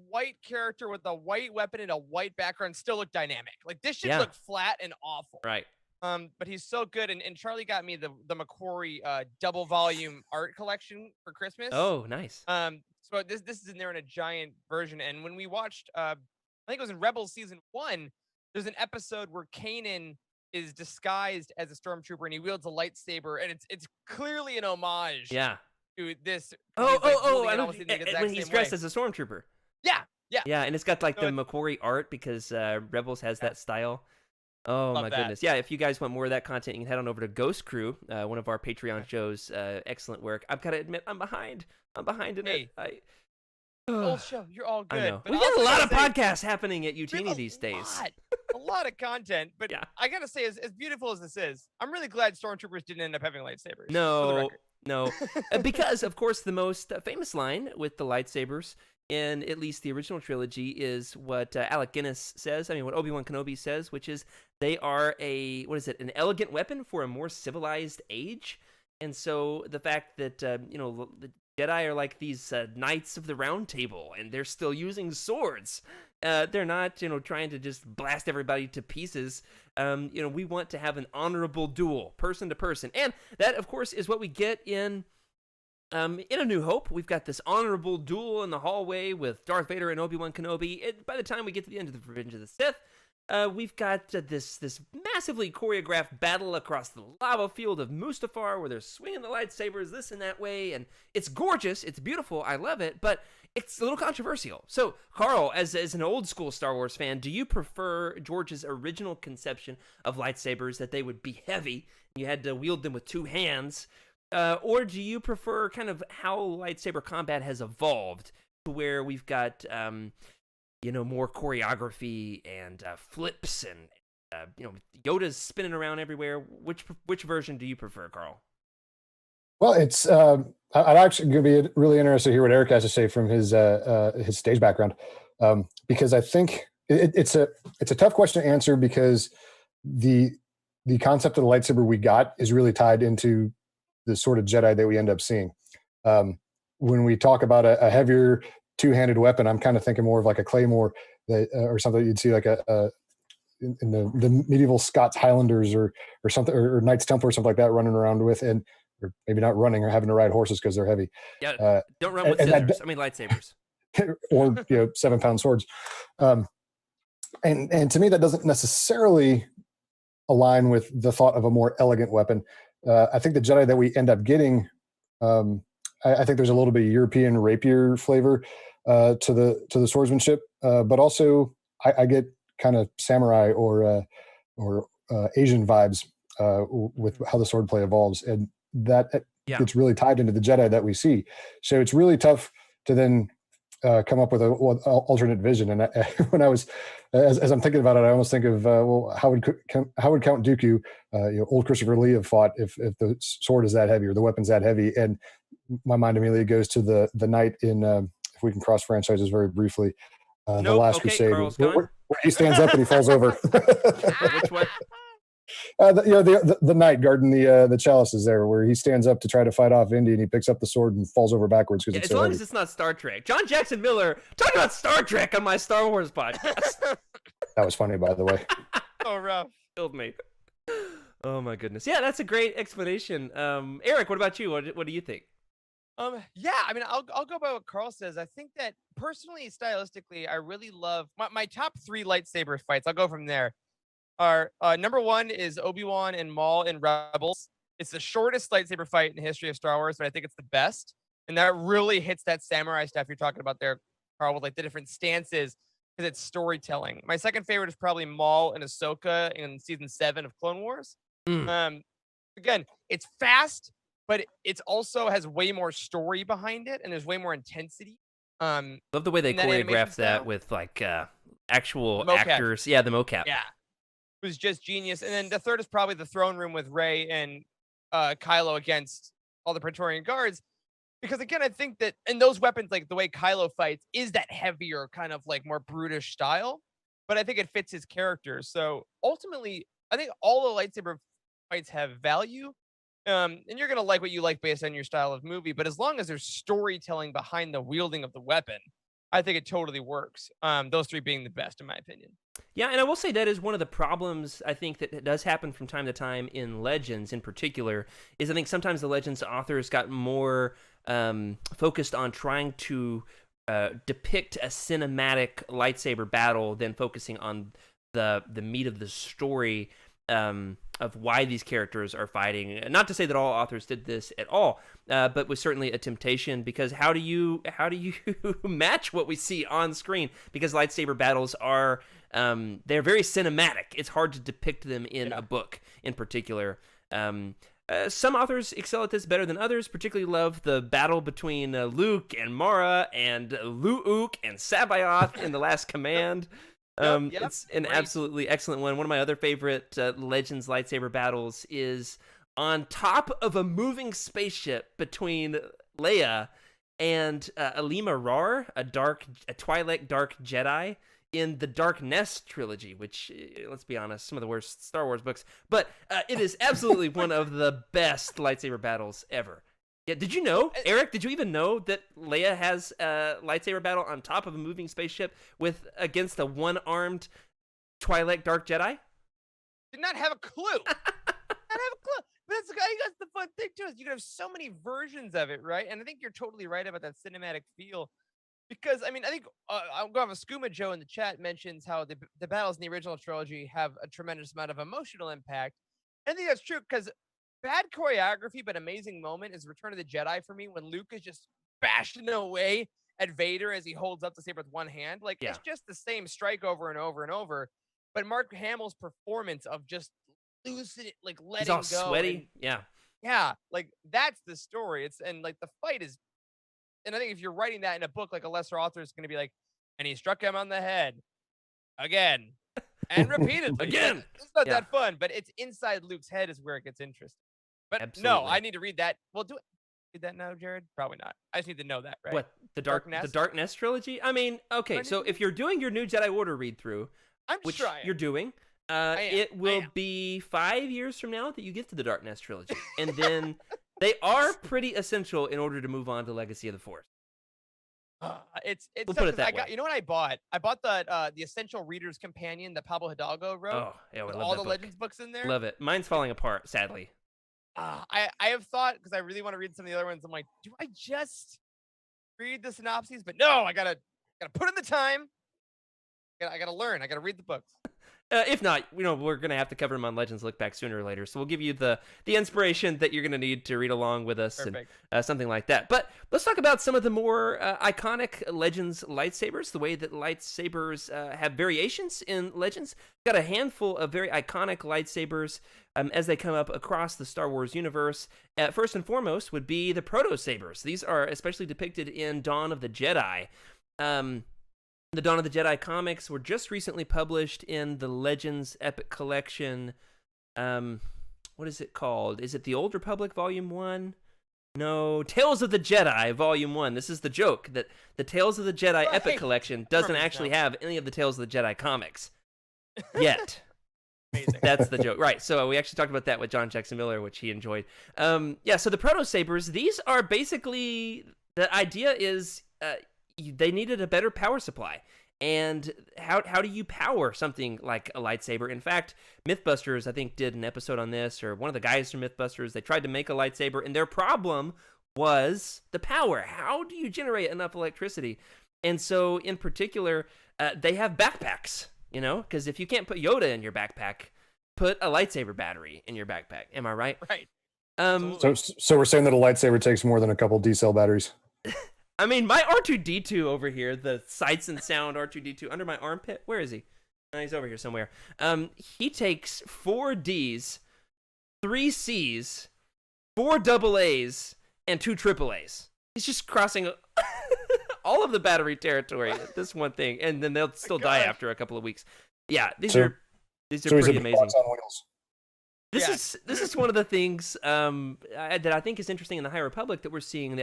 white character with a white weapon and a white background still look dynamic. Like this should look flat and awful. Right. But he's so good, and Charlie got me the McQuarrie double volume art collection for Christmas. Oh, nice. So this is in there in a giant version. And when we watched, I think it was in Rebels season 1, there's an episode where Kanan is disguised as a stormtrooper and he wields a lightsaber, and it's clearly an homage. Yeah. To this. When he's dressed as a stormtrooper. Yeah, and it's got like the McQuarrie art because Rebels has that style. Oh, my goodness. Yeah, if you guys want more of that content, you can head on over to Ghost Crew, one of our Patreon shows. Excellent work. I've got to admit, I'm behind in it. Old show, you're all good. I know. We've got a lot of podcasts happening at Eugenie these days. A lot of content, but I gotta say, as beautiful as this is, I'm really glad stormtroopers didn't end up having lightsabers. No, because of course the most famous line with the lightsabers in at least the original trilogy is what Alec Guinness says. I mean, what Obi-Wan Kenobi says, which is they are an elegant weapon for a more civilized age. And so the fact that the Jedi are like these knights of the round table, and they're still using swords. They're not, trying to just blast everybody to pieces. We want to have an honorable duel, person to person, and that, of course, is what we get in A New Hope. We've got this honorable duel in the hallway with Darth Vader and Obi-Wan Kenobi. By the time we get to the end of the Revenge of the Sith, we've got this massively choreographed battle across the lava field of Mustafar, where they're swinging the lightsabers this and that way, and it's gorgeous, it's beautiful, I love it, but it's a little controversial. So, Karl, as an old school Star Wars fan, do you prefer George's original conception of lightsabers, that they would be heavy, and you had to wield them with two hands, or do you prefer kind of how lightsaber combat has evolved, to where we've got more choreography and flips and Yoda's spinning around everywhere. Which version do you prefer, Karl? Well, it's I'd actually gonna be really interested to hear what Eric has to say from his stage background, because I think it's a tough question to answer because the concept of the lightsaber we got is really tied into the sort of Jedi that we end up seeing. When we talk about a heavier two-handed weapon, I'm kind of thinking more of like a claymore that, or something you'd see like in the medieval Scots Highlanders or something, or Knights Templar or something like that running around with, and or maybe not running or having to ride horses because they're heavy. Yeah, don't run with scissors. I mean lightsabers. Or 7-pound swords. And to me, that doesn't necessarily align with the thought of a more elegant weapon. I think the Jedi that we end up getting, I think there's a little bit of European rapier flavor to the swordsmanship, but also I get kind of samurai or Asian vibes with how the swordplay evolves, and that gets really tied into the Jedi that we see. So it's really tough to then come up with an alternate vision. And when I was, as I'm thinking about it, I almost think of, how would Count Dooku, old Christopher Lee, have fought if the sword is that heavy or the weapon's that heavy? And my mind immediately goes to the knight in, if we can cross franchises very briefly, The Last Crusade, where he stands up and he falls over. Which one? The knight guarding the chalices there, where he stands up to try to fight off Indy, and he picks up the sword and falls over backwards because it's so as long heavy. as it's not Star Trek. John Jackson Miller talking about Star Trek on my Star Wars podcast. That was funny, by the way. Oh, rough. Killed me. Oh my goodness. Yeah, that's a great explanation. Eric, what about you? What do you think? Yeah, I mean, I'll go by what Karl says. I think that personally, stylistically, I really love my top 3 lightsaber fights. I'll go from there. Are number 1 is Obi-Wan and Maul in Rebels. It's the shortest lightsaber fight in the history of Star Wars, but I think it's the best. And that really hits that samurai stuff you're talking about there, Karl, with like the different stances, because it's storytelling. My second favorite is probably Maul and Ahsoka in season 7 of Clone Wars. Again, it's fast, but it's also has way more story behind it, and there's way more intensity. Love the way they choreographed that with like actual actors. Yeah, the mocap. Yeah. It was just genius. And then the third is probably the throne room with Rey and Kylo against all the Praetorian guards. Because again, I think that in those weapons, like the way Kylo fights is that heavier, kind of like more brutish style. But I think it fits his character. So ultimately, I think all the lightsaber fights have value. And you're going to like what you like based on your style of movie. But as long as there's storytelling behind the wielding of the weapon, I think it totally works. Those 3 being the best, in my opinion. Yeah, and I will say that is one of the problems I think that does happen from time to time in Legends in particular, is I think sometimes the Legends authors got more focused on trying to depict a cinematic lightsaber battle than focusing on the meat of the story of why these characters are fighting. Not to say that all authors did this at all, but was certainly a temptation, because how do you match what we see on screen? Because lightsaber battles are they're very cinematic. It's hard to depict them in a book in particular. Some authors excel at this better than others. Particularly love the battle between Luke and Mara and Luuk and Sabayoth in The Last Command. It's an absolutely excellent one. One of my other favorite Legends lightsaber battles is on top of a moving spaceship between Leia and Alima Rar, a Twi'lek dark Jedi in the Dark Nest trilogy, which, let's be honest, some of the worst Star Wars books, but it is absolutely one of the best lightsaber battles ever. Yeah, did you know, Eric, did you even know that Leia has a lightsaber battle on top of a moving spaceship against a one-armed Twi'lek dark Jedi? Did not have a clue. But that's the fun thing too, is you can have so many versions of it, right? And I think you're totally right about that cinematic feel. Because, I mean, I think I'll go off a Skooma Joe in the chat mentions how the battles in the original trilogy have a tremendous amount of emotional impact. And I think that's true, because bad choreography but amazing moment is Return of the Jedi for me, when Luke is just bashing away at Vader as he holds up the saber with one hand. Like, it's just the same strike over and over and over. But Mark Hamill's performance of just losing it, like letting go. He's all sweaty. Yeah, like that's the story. And like the fight is, and I think if you're writing that in a book, like a lesser author is going to be like, and he struck him on the head again and repeatedly. Again. It's not Yeah. that fun, but it's inside Luke's head is where it gets interesting. But no, Absolutely. I need to read that. Well, do it. Read that now, Jared? Probably not. I just need to know that, right? What, the Dark Nest trilogy? I mean, okay, I so need to- if you're doing your New Jedi Order read through, I'm which trying. you're doing, it will be 5 years from now that you get to the Dark Nest trilogy, and then they are pretty essential in order to move on to Legacy of the Force. It's We'll tough put it 'cause that I got, way. You know what I bought? I bought the Essential Reader's Companion that Pablo Hidalgo wrote. Oh, yeah, I with love all that the book. Legends books in there. Love it. Mine's falling apart, sadly. I have thought, because I really want to read some of the other ones. I'm like, do I just read the synopses? But no, I gotta put in the time. I gotta learn. I gotta read the books. If not, we're gonna have to cover them on Legends Look Back sooner or later. So we'll give you the inspiration that you're gonna need to read along with us, Perfect. and something like that. But let's talk about some of the more iconic Legends lightsabers. The way that lightsabers have variations in Legends. We've got a handful of very iconic lightsabers as they come up across the Star Wars universe. First and foremost would be the proto sabers. These are especially depicted in Dawn of the Jedi. The Dawn of the Jedi comics were just recently published in the Legends Epic Collection. What is it called? Is it the Old Republic Volume 1? No, Tales of the Jedi Volume 1. This is the joke, that the Tales of the Jedi Epic Right. Collection doesn't Remember actually now. have any of the Tales of the Jedi comics yet. Amazing. That's the joke. Right, so we actually talked about that with John Jackson Miller, which he enjoyed. Yeah, so the Proto Sabers, these are basically, the idea is they needed a better power supply. And how do you power something like a lightsaber? In fact, Mythbusters, I think, did an episode on this, or one of the guys from Mythbusters, they tried to make a lightsaber, and their problem was the power. How do you generate enough electricity? And so, in particular, they have backpacks, because if you can't put Yoda in your backpack, put a lightsaber battery in your backpack. Am I right? Right. So we're saying that a lightsaber takes more than a couple D-cell batteries. I mean, my R2-D2 over here, the Sights and Sound R2-D2 under my armpit. Where is he? He's over here somewhere. He takes 4 Ds, 3 Cs, 4 AAs, and 2 AAAs. He's just crossing all of the battery territory at this one thing, and then they'll still die after a couple of weeks. Yeah, these are he's pretty a amazing. box on wheels. This is one of the things that I think is interesting in the High Republic, that we're seeing the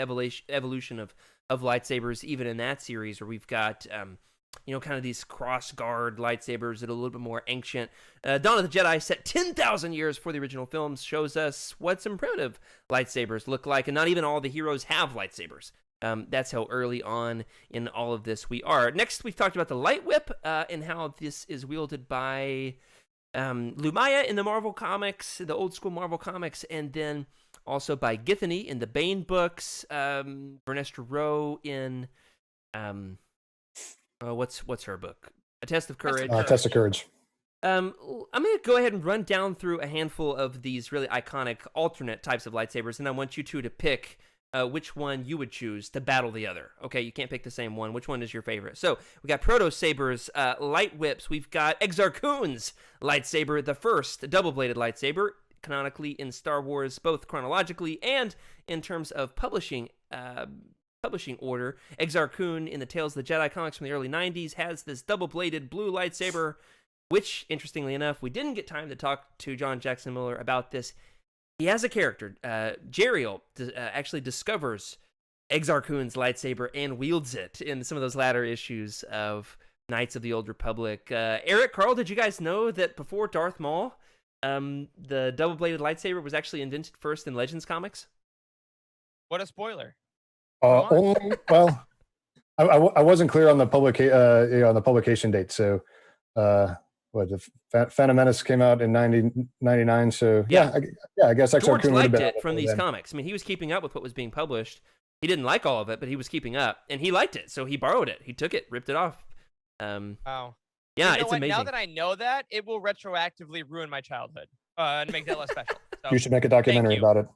evolution of lightsabers, even in that series, where we've got kind of these cross guard lightsabers that are a little bit more ancient. Dawn of the Jedi, set 10,000 years before the original films, shows us what some primitive lightsabers look like, and not even all the heroes have lightsabers. That's how early on in all of this we are. Next, we've talked about the light whip and how this is wielded by Lumaya in the Marvel comics, the old school Marvel comics, and then also by Githany in the Bane books, Vernestra Rowe in what's her book? A Test of Courage. Test of Courage. I'm going to go ahead and run down through a handful of these really iconic alternate types of lightsabers, and I want you two to pick which one you would choose to battle the other. Okay, you can't pick the same one. Which one is your favorite? So we got Proto Sabers, light whips. We've got Exar Kun's lightsaber, the first double-bladed lightsaber, canonically in Star Wars, both chronologically and in terms of publishing order. Exar Kun in the Tales of the Jedi comics from the early 90s has this double-bladed blue lightsaber, which, interestingly enough, we didn't get time to talk to John Jackson Miller about this. He has a character. Jeriel actually discovers Exar Kun's lightsaber and wields it in some of those latter issues of Knights of the Old Republic. Eric, Karl, did you guys know that before Darth Maul, the double-bladed lightsaber was actually invented first in Legends comics? What a spoiler. Only well, I wasn't clear on the publication date. So, the Phantom Menace came out in 99. So I guess George liked it from these comics. I mean, he was keeping up with what was being published. He didn't like all of it, but he was keeping up, and he liked it, so he borrowed it. He took it, ripped it off. Wow. Yeah, it's amazing. Now that I know that, it will retroactively ruin my childhood and make that less special. So, you should make a documentary about it.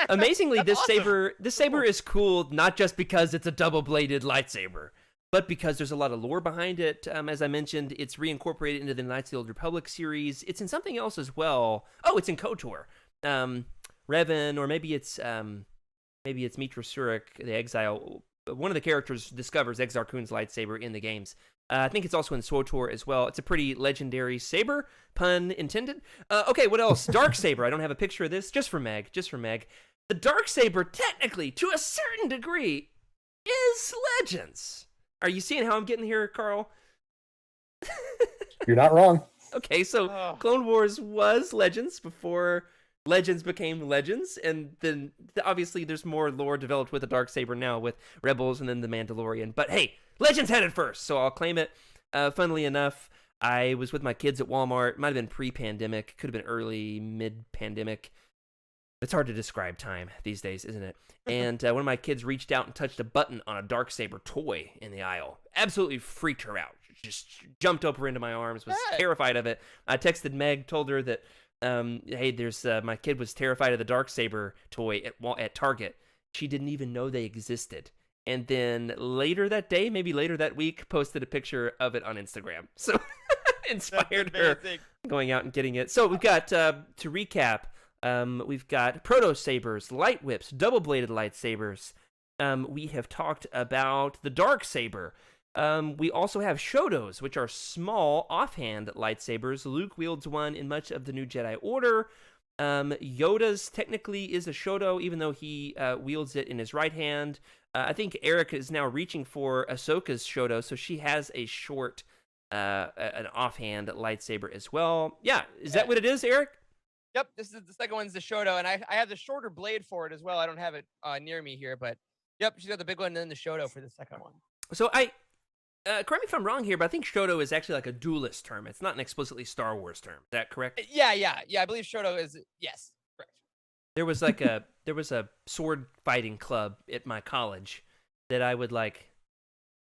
Amazingly, That's awesome. This saber is cool not just because it's a double-bladed lightsaber, but because there's a lot of lore behind it. As I mentioned, it's reincorporated into the Knights of the Old Republic series. It's in something else as well. Oh, it's in KOTOR. Revan, or maybe it's Mitra Surik, the Exile. one of the characters discovers Exar Kun's lightsaber in the games. I think it's also in SWTOR as well. It's a pretty legendary saber, pun intended. Okay, what else? Darksaber. I don't have a picture of this. Just for Meg. The Darksaber, technically, to a certain degree, is Legends. Are you seeing how I'm getting here, Karl? You're not wrong. Okay, so Clone Wars was Legends before Legends became Legends, and then obviously there's more lore developed with the Darksaber now with Rebels and then the Mandalorian. But hey, Legends had it first, so I'll claim it. Funnily enough, I was with my kids at Walmart. Might have been pre-pandemic, could have been early, mid-pandemic. It's hard to describe time these days, isn't it? And one of my kids reached out and touched a button on a Darksaber toy in the aisle. Absolutely freaked her out. Just jumped over into my arms, was terrified of it. I texted Meg, told her that, hey, there's my kid was terrified of the Darksaber toy at Target. She didn't even know they existed. And then later that day, maybe later that week, posted a picture of it on Instagram. So inspired her going out and getting it. So we've got, to recap, we've got Proto Sabers, Light Whips, double-bladed lightsabers. We have talked about the Darksaber. We also have Shotos, which are small, offhand lightsabers. Luke wields one in much of the New Jedi Order. Yoda's technically is a Shoto, even though he wields it in his right hand. I think Eric is now reaching for Ahsoka's Shoto, so she has a short, an offhand lightsaber as well. Yeah, is that what it is, Eric? Yep, this is the second one's the Shoto, and I have the shorter blade for it as well. I don't have it near me here, but yep, she's got the big one and then the Shoto for the second one. So correct me if I'm wrong here, but I think Shoto is actually like a duelist term. It's not an explicitly Star Wars term. Is that correct? Yeah. I believe Shoto is, yes, correct. There was a sword fighting club at my college that I would like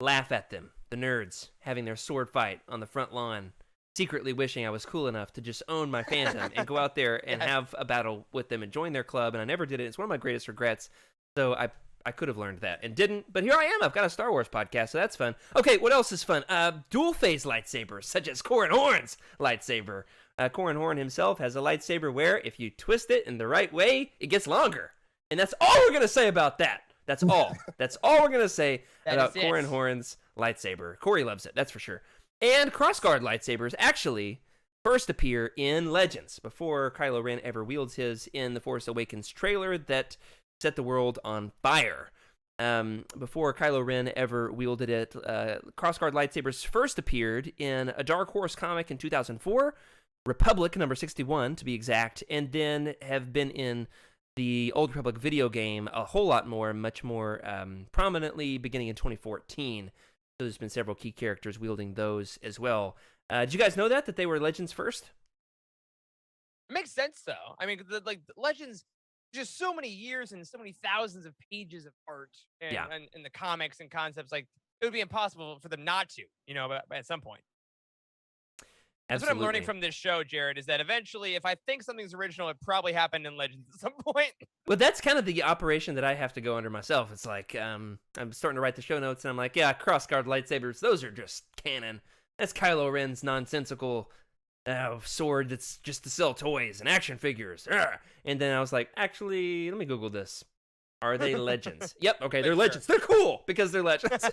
laugh at them, the nerds, having their sword fight on the front lawn, secretly wishing I was cool enough to just own my fandom and go out there and have a battle with them and join their club, and I never did it. It's one of my greatest regrets. So I could have learned that and didn't, but here I am. I've got a Star Wars podcast, so that's fun. Okay, what else is fun? Dual-phase lightsabers, such as Corran Horn's lightsaber. Corran Horn himself has a lightsaber where, if you twist it in the right way, it gets longer. And that's all we're going to say about that. That's all. That's all we're going to say about Corran Horn's lightsaber. Corey loves it, that's for sure. And crossguard lightsabers actually first appear in Legends, before Kylo Ren ever wields his in the Force Awakens trailer that set the world on fire. Before Kylo Ren ever wielded it, crossguard lightsabers first appeared in a Dark Horse comic in 2004, Republic number 61 to be exact, and then have been in the Old Republic video game a whole lot more, much more prominently beginning in 2014. So there's been several key characters wielding those as well. Did you guys know that they were Legends first? It makes sense, though. I mean, Legends, just so many years and so many thousands of pages of art and the comics and concepts, like, it would be impossible for them not to, at some point. That's what I'm learning from this show, Jared, is that eventually, if I think something's original, it probably happened in Legends at some point. Well, that's kind of the operation that I have to go under myself. It's like, I'm starting to write the show notes, and I'm like, yeah, crossguard lightsabers, those are just canon. That's Kylo Ren's nonsensical sword that's just to sell toys and action figures. And then I was like, actually, let me Google this. Are they Legends? Yep, okay, they're Legends. They're cool because they're Legends.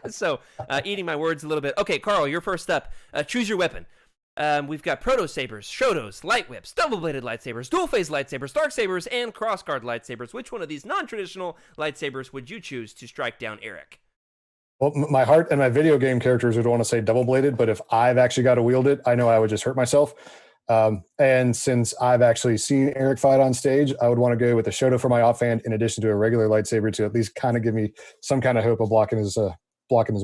So, eating my words a little bit. Okay, Karl, you're first up. Choose your weapon. We've got Proto Sabers, Shotos, Light Whips, double-bladed lightsabers, dual-phase lightsabers, Darksabers, and crossguard lightsabers. Which one of these non-traditional lightsabers would you choose to strike down Eric? Well, my heart and my video game characters would want to say double-bladed, but if I've actually got to wield it, I know I would just hurt myself. And since I've actually seen Eric fight on stage, I would want to go with a Shoto for my offhand in addition to a regular lightsaber to at least kind of give me some kind of hope of blocking his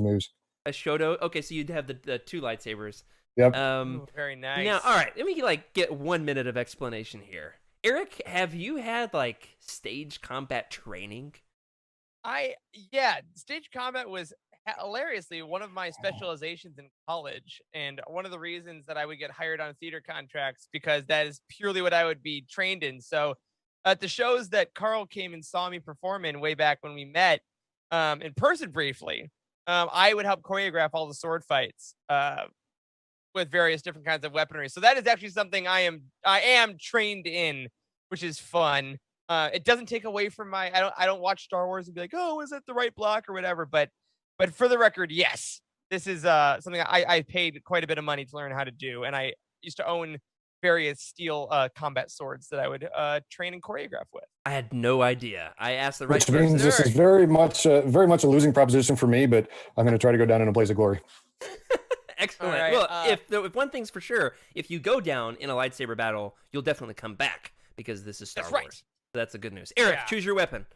moves. A Shoto? Okay, so you'd have the two lightsabers. Yep. Very nice. Now, all right, let me get 1 minute of explanation here. Eric, have you had stage combat training? Stage combat was hilariously one of my specializations in college, and one of the reasons that I would get hired on theater contracts, because that is purely what I would be trained in. So at the shows that Karl came and saw me perform in way back when we met in person briefly, I would help choreograph all the sword fights with various different kinds of weaponry. So that is actually something I am trained in, which is fun. It doesn't take away from my. I don't watch Star Wars and be like, oh, is it the right block or whatever. But for the record, yes, this is something I paid quite a bit of money to learn how to do, and I used to own various steel combat swords that I would train and choreograph with. I had no idea. I asked the right Which means person. this is very much a losing proposition for me, but I'm going to try to go down in a blaze of glory. Excellent. All right, well, if one thing's for sure, if you go down in a lightsaber battle, you'll definitely come back because this is Star That's Wars. right. So that's the good news. Eric, Yeah. choose your weapon.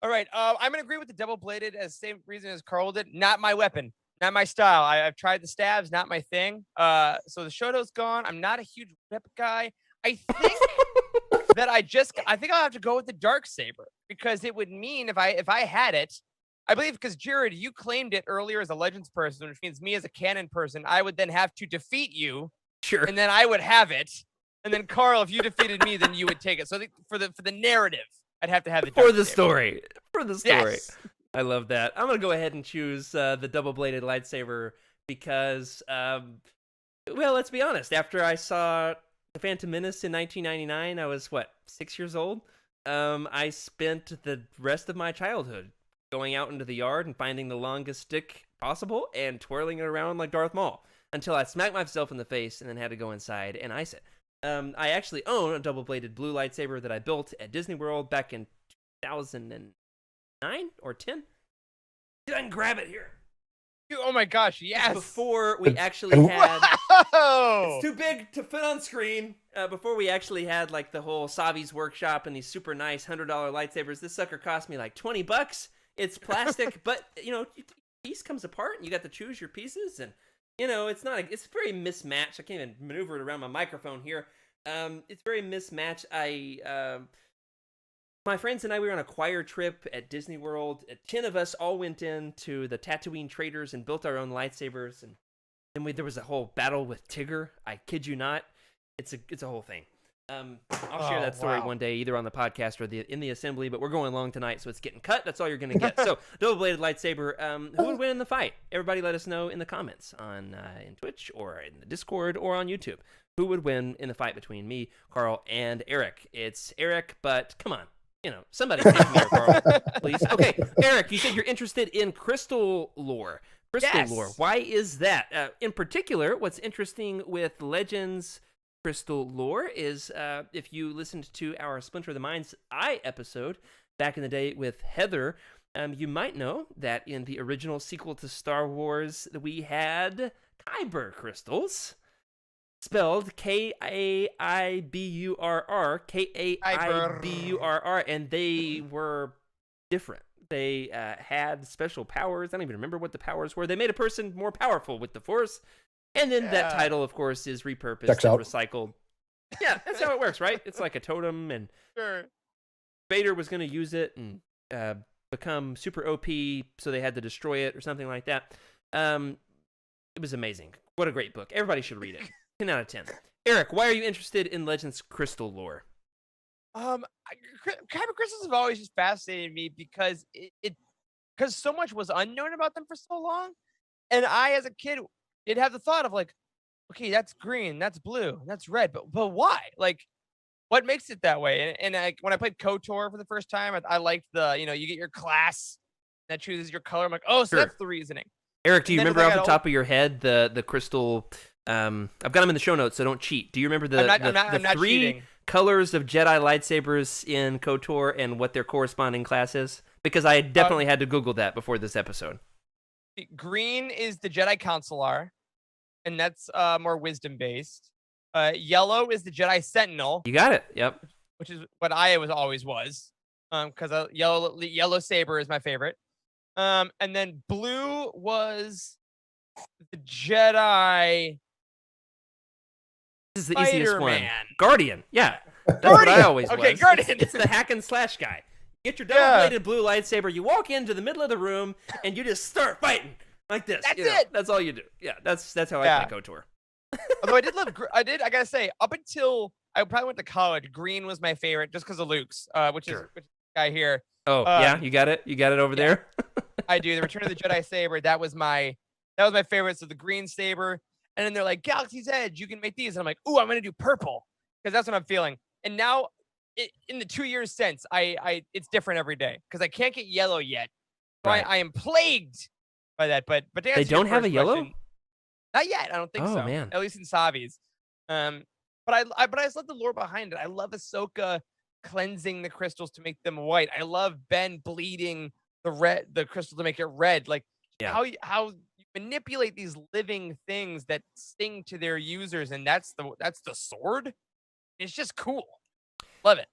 All right. I'm gonna agree with the double-bladed as same reason as Karl did. Not my weapon. Not my style. I've tried the stabs. Not my thing. So the Shoto's gone. I'm not a huge whip guy. I think that I think I'll have to go with the dark saber because it would mean if I had it, I believe because Jared, you claimed it earlier as a Legends person, which means me as a canon person, I would then have to defeat you, Sure. and then I would have it. And then Karl, if you defeated me, then you would take it. So I think for the narrative, I'd have to have the dark For the saber. story. For the story. Yes. I love that. I'm going to go ahead and choose the double-bladed lightsaber because, well, let's be honest. After I saw The Phantom Menace in 1999, I was, 6 years old? I spent the rest of my childhood going out into the yard and finding the longest stick possible and twirling it around like Darth Maul until I smacked myself in the face and then had to go inside and ice it. I actually own a double-bladed blue lightsaber that I built at Disney World back in 2009 or 10. I can grab it here. Oh my gosh, yes. Before we actually had... Whoa! It's too big to fit on screen. Before we actually had like the whole Savi's workshop and these super nice $100 lightsabers, this sucker cost me like $20. It's plastic, but piece comes apart and you got to choose your pieces, and it's very mismatched. I can't even maneuver it around my microphone here. It's very mismatched. My friends and I, we were on a choir trip at Disney World. 10 of us all went into the Tatooine Traders and built our own lightsabers, and then there was a whole battle with Tigger. I kid you not. It's a whole thing. I'll share that story one day, either on the podcast or in the assembly, but we're going long tonight, so it's getting cut. That's all you're going to get. So, double-bladed lightsaber, who would win in the fight? Everybody let us know in the comments on in Twitch or in the Discord or on YouTube. Who would win in the fight between me, Karl, and Eric? It's Eric, but come on. Somebody pick me or Karl, please. Okay, Eric, you said you're interested in crystal lore. Crystal lore. Why is that? In particular, what's interesting with Legends crystal lore is if you listened to our Splinter of the Mind's Eye episode back in the day with Heather, you might know that in the original sequel to Star Wars, we had Kyber crystals, spelled Kaiburr, Kaiburr, and they were different. They had special powers. I don't even remember what the powers were. They made a person more powerful with the Force. And then that title, of course, is repurposed and recycled. Yeah, that's how it works, right? It's like a totem, and Sure. Vader was going to use it and become super OP, so they had to destroy it or something like that. It was amazing. What a great book. Everybody should read it. 10 out of 10. Eric, why are you interested in Legends crystal lore? Kyber crystals have always just fascinated me because because so much was unknown about them for so long, and I, as a kid, did have the thought of like, okay, that's green, that's blue, that's red, but why? Like, what makes it that way? And when I played KOTOR for the first time, I liked the you get your class that chooses your color. I'm like, oh, so Sure. that's the reasoning. Eric, do you remember off the top of of your head the crystal? I've got them in the show notes, so don't cheat. Do you remember the I'm not three cheating. colors of Jedi lightsabers in KOTOR and what their corresponding class is? Because I definitely had to Google that before this episode. Green is the Jedi Consular, and that's more wisdom based. Yellow is the Jedi Sentinel, You got it. Yep. which is what I always was. Because yellow saber is my favorite. And then blue was the Jedi This is the easiest one. Spider-Man. Guardian. Yeah. That's what I always was. Okay, Guardian. It's the hack and slash guy. You get your double-bladed blue lightsaber, you walk into the middle of the room, and you just start fighting like this. That's it. That's all you do. Yeah, that's how I play KOTOR. Although I did love, I gotta say, up until I probably went to college, green was my favorite just because of Luke's, which is the guy here. Oh, yeah, you got it? You got it over there? I do. The Return of the Jedi saber, that was my favorite. So the green saber, and then they're like, Galaxy's Edge, you can make these. And I'm like, ooh, I'm gonna do purple because that's what I'm feeling. And now in the 2 years since, it's different every day because I can't get yellow yet. So Right. I am plagued by that. But to They answer your don't have a first yellow? question, not yet. I don't think Oh, so. man. At least in Savi's. But I just love the lore behind it. I love Ahsoka cleansing the crystals to make them white. I love Ben bleeding the crystal to make it red. Like Yeah. how you manipulate these living things that sting to their users, and that's the sword. It's just cool. Love it.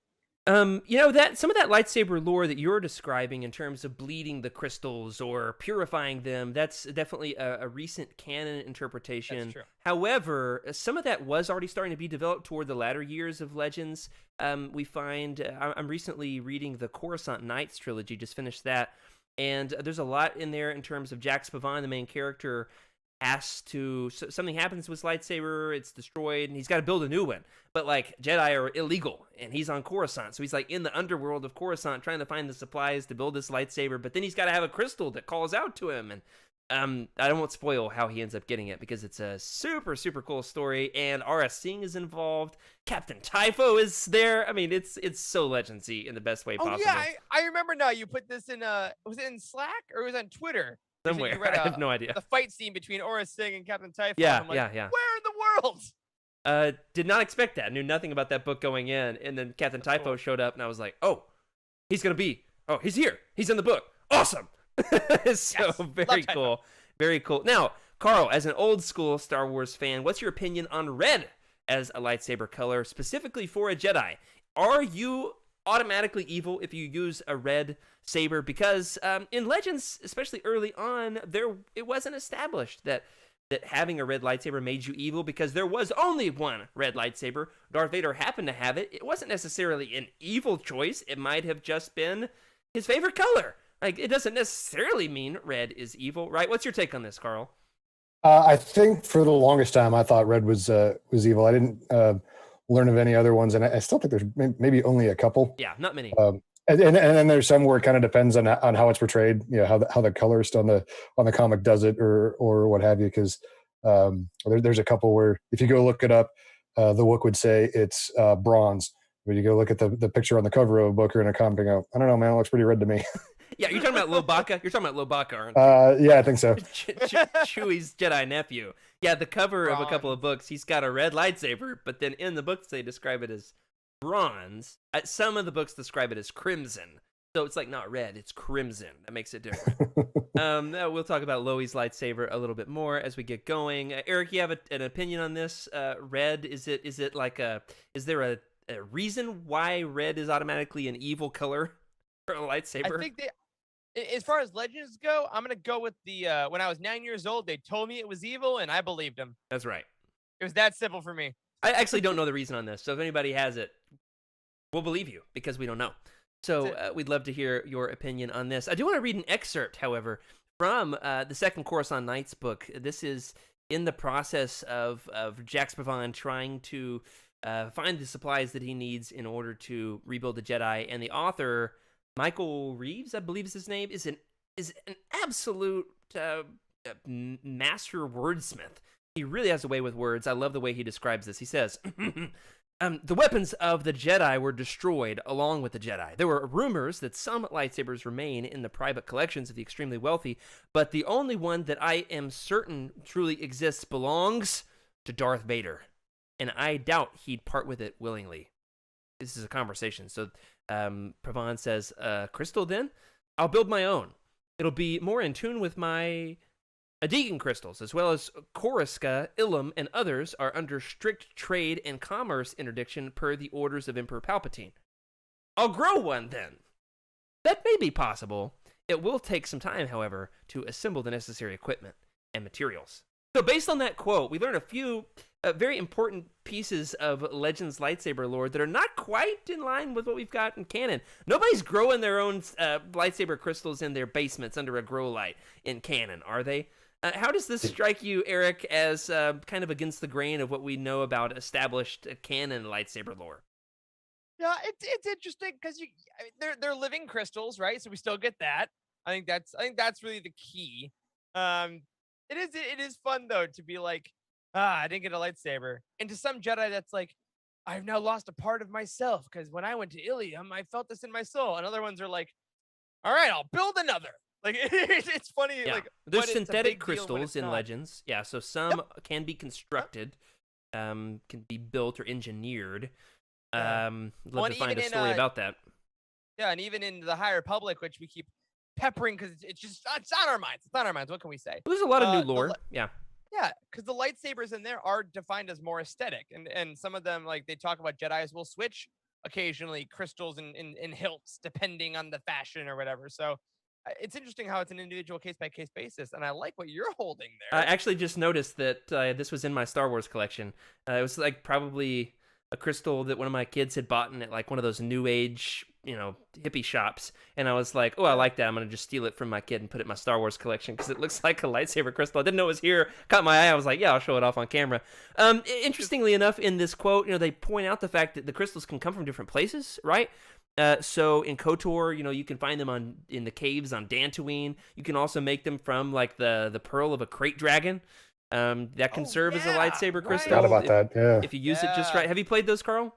That some of that lightsaber lore that you're describing in terms of bleeding the crystals or purifying them, that's definitely a recent canon interpretation. That's true. However, some of that was already starting to be developed toward the latter years of Legends. We find I'm recently reading the Coruscant Nights trilogy, just finished that, and there's a lot in there in terms of Jax Pavan, the main character, something happens with his lightsaber, it's destroyed, and he's got to build a new one. But like Jedi are illegal, and he's on Coruscant, so he's like in the underworld of Coruscant trying to find the supplies to build this lightsaber. But then he's got to have a crystal that calls out to him, and I don't want to spoil how he ends up getting it because it's a super super cool story. And R.S. Singh is involved. Captain Typho is there. I mean, it's so Legendsy in the best way possible. Oh yeah, I remember now. You put this in was it in Slack or it was on Twitter? Somewhere. I have no idea. The fight scene between Aurra Sing and Captain Typho. Yeah, I'm like, yeah. Where in the world? Did not expect that. Knew nothing about that book going in, and then Captain Typho showed up, and I was like, oh, he's here. He's in the book. Awesome. So very cool. Very cool. Now, Karl, as an old school Star Wars fan, what's your opinion on red as a lightsaber color, specifically for a Jedi? Are you automatically evil if you use a red saber? Because in Legends, especially early on, it wasn't established that having a red lightsaber made you evil, because there was only one red lightsaber. Darth Vader happened to have it. It wasn't necessarily an evil choice. It might have just been his favorite color. Like, it doesn't necessarily mean red is evil, right? What's your take on this, Karl? I think for the longest time I thought red was evil. I didn't learn of any other ones, and I still think there's maybe only a couple. Yeah, not many. And then there's some where it kind of depends on how it's portrayed. You know, how the colorist on the comic does it, or what have you. Because there's a couple where if you go look it up, the book would say it's bronze. When you go look at the picture on the cover of a book or in a comic, and go, I don't know, man, it looks pretty red to me. Yeah, you're talking about Lobaka? You're talking about Lobaka, aren't you? Yeah, I think so. Chewie's Jedi nephew. Yeah, the cover of a couple of books, he's got a red lightsaber, but then in the books they describe it as bronze. Some of the books describe it as crimson. So it's like not red, it's crimson. That makes it different. We'll talk about Loi's lightsaber a little bit more as we get going. Eric, you have an opinion on this? Red, is there a reason why red is automatically an evil color for a lightsaber? I think as far as Legends go, I'm gonna go with the when I was 9 years old, they told me it was evil, and I believed them. That's right. It was that simple for me. I actually don't know the reason on this, so if anybody has it, we'll believe you because we don't know. So we'd love to hear your opinion on this. I do want to read an excerpt, however, from the second Coruscant Nights book. This is in the process of Jax Pavan trying to find the supplies that he needs in order to rebuild the Jedi, and the author, Michael Reeves, I believe is his name, is an absolute master wordsmith. He really has a way with words. I love the way he describes this. He says, the weapons of the Jedi were destroyed along with the Jedi. There were rumors that some lightsabers remain in the private collections of the extremely wealthy, but the only one that I am certain truly exists belongs to Darth Vader, and I doubt he'd part with it willingly. This is a conversation. So Pavan says, crystal then? I'll build my own. It'll be more in tune with my Adegan crystals, as well as Koriska, Ilum, and others are under strict trade and commerce interdiction per the orders of Emperor Palpatine. I'll grow one then. That may be possible. It will take some time, however, to assemble the necessary equipment and materials. So based on that quote, we learn a few very important pieces of Legends lightsaber lore that are not quite in line with what we've got in canon. Nobody's growing their own lightsaber crystals in their basements under a grow light in canon, are they? How does this strike you, Eric, as kind of against the grain of what we know about established canon lightsaber lore? Yeah, it's interesting because they're living crystals, right? So we still get that. I think that's really the key. It is fun though to be like, I didn't get a lightsaber. And to some Jedi, that's like, I've now lost a part of myself because when I went to Ilium, I felt this in my soul. And other ones are like, all right, I'll build another. Like it's funny. Yeah. Like There's but it's a synthetic big deal when crystals it's in not. Legends. Yeah, so some can be constructed, can be built or engineered. Yeah. Love Well, to and find even a in story about that. yeah, and even in the High Republic, which we keep peppering because it's just it's on our minds. It's on our minds. What can we say? Well, there's a lot of new The lore. Yeah. Yeah, because the lightsabers in there are defined as more aesthetic, and some of them, like they talk about Jedi's will switch occasionally crystals and hilts depending on the fashion or whatever. So it's interesting how it's an individual case by case basis, and I like what you're holding I there. actually just noticed that this was in my Star Wars collection. It was like probably a crystal that one of my kids had bought at like one of those new age, hippie shops. And I was like, oh, I like that. I'm going to just steal it from my kid and put it in my Star Wars collection because it looks like a lightsaber crystal. I didn't know it was here. Caught my eye. I was like, yeah, I'll show it off on camera. Interestingly enough, in this quote, they point out the fact that the crystals can come from different places, right? So in KOTOR, you can find them in the caves on Dantooine. You can also make them from like the pearl of a crate dragon. That can serve as a lightsaber crystal. Forgot about that. Yeah. If you use it just right. Have you played those, Karl?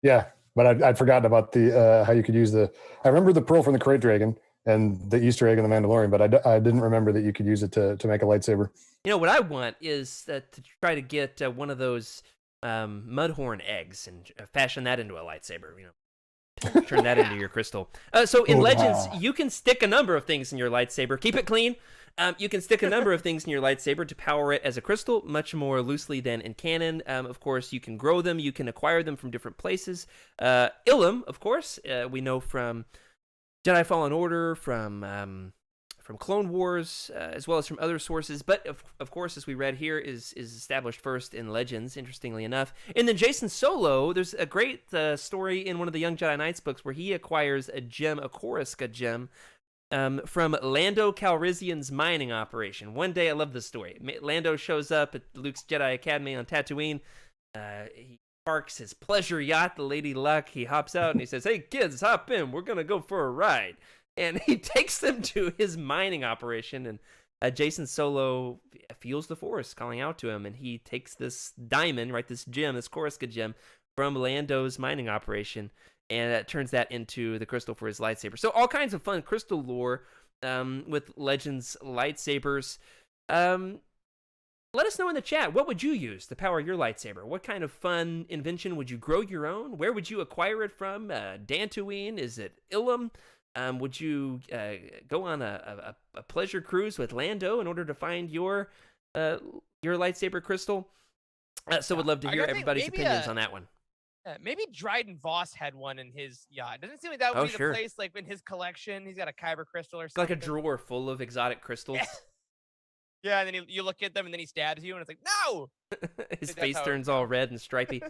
Yeah, but I'd forgotten about the how you could use the. I remember the pearl from the Krayt Dragon and the Easter egg in the Mandalorian, but I didn't remember that you could use it to make a lightsaber. What I want is to try to get one of those mudhorn eggs and fashion that into a lightsaber. Turn that into your crystal. So in Legends, you can stick a number of things in your lightsaber. Keep it clean. You can stick a number of things in your lightsaber to power it as a crystal, much more loosely than in canon. Of course, you can grow them. You can acquire them from different places. Ilum, of course, we know from Jedi Fallen Order, from Clone Wars, as well as from other sources. But, of course, as we read here, is established first in Legends, interestingly enough. And then Jason Solo, there's a great story in one of the Young Jedi Knights books where he acquires a gem, a Coruscant gem, from Lando Calrissian's mining operation. One day, I love this story. Lando shows up at Luke's Jedi Academy on Tatooine. He parks his pleasure yacht, the Lady Luck. He hops out and he says, "Hey, kids, hop in. We're going to go for a ride." And he takes them to his mining operation, and Jason Solo feels the Force calling out to him, and he takes this diamond, right, this gem, this Coruscant gem, from Lando's mining operation, and turns that into the crystal for his lightsaber. So all kinds of fun crystal lore with Legends lightsabers. Let us know in the chat, what would you use to power your lightsaber? What kind of fun invention would you grow your own? Where would you acquire it from? Dantooine? Is it Ilum? Would you go on a pleasure cruise with Lando in order to find your lightsaber crystal? So would love to hear everybody's opinions on that one. Maybe Dryden Voss had one in his yacht. Doesn't it seem like that would be the place, like in his collection. He's got a kyber crystal or something. Like a drawer full of exotic crystals. Yeah, and then you look at them, and then he stabs you, and it's like, no! His face turns all red and stripy.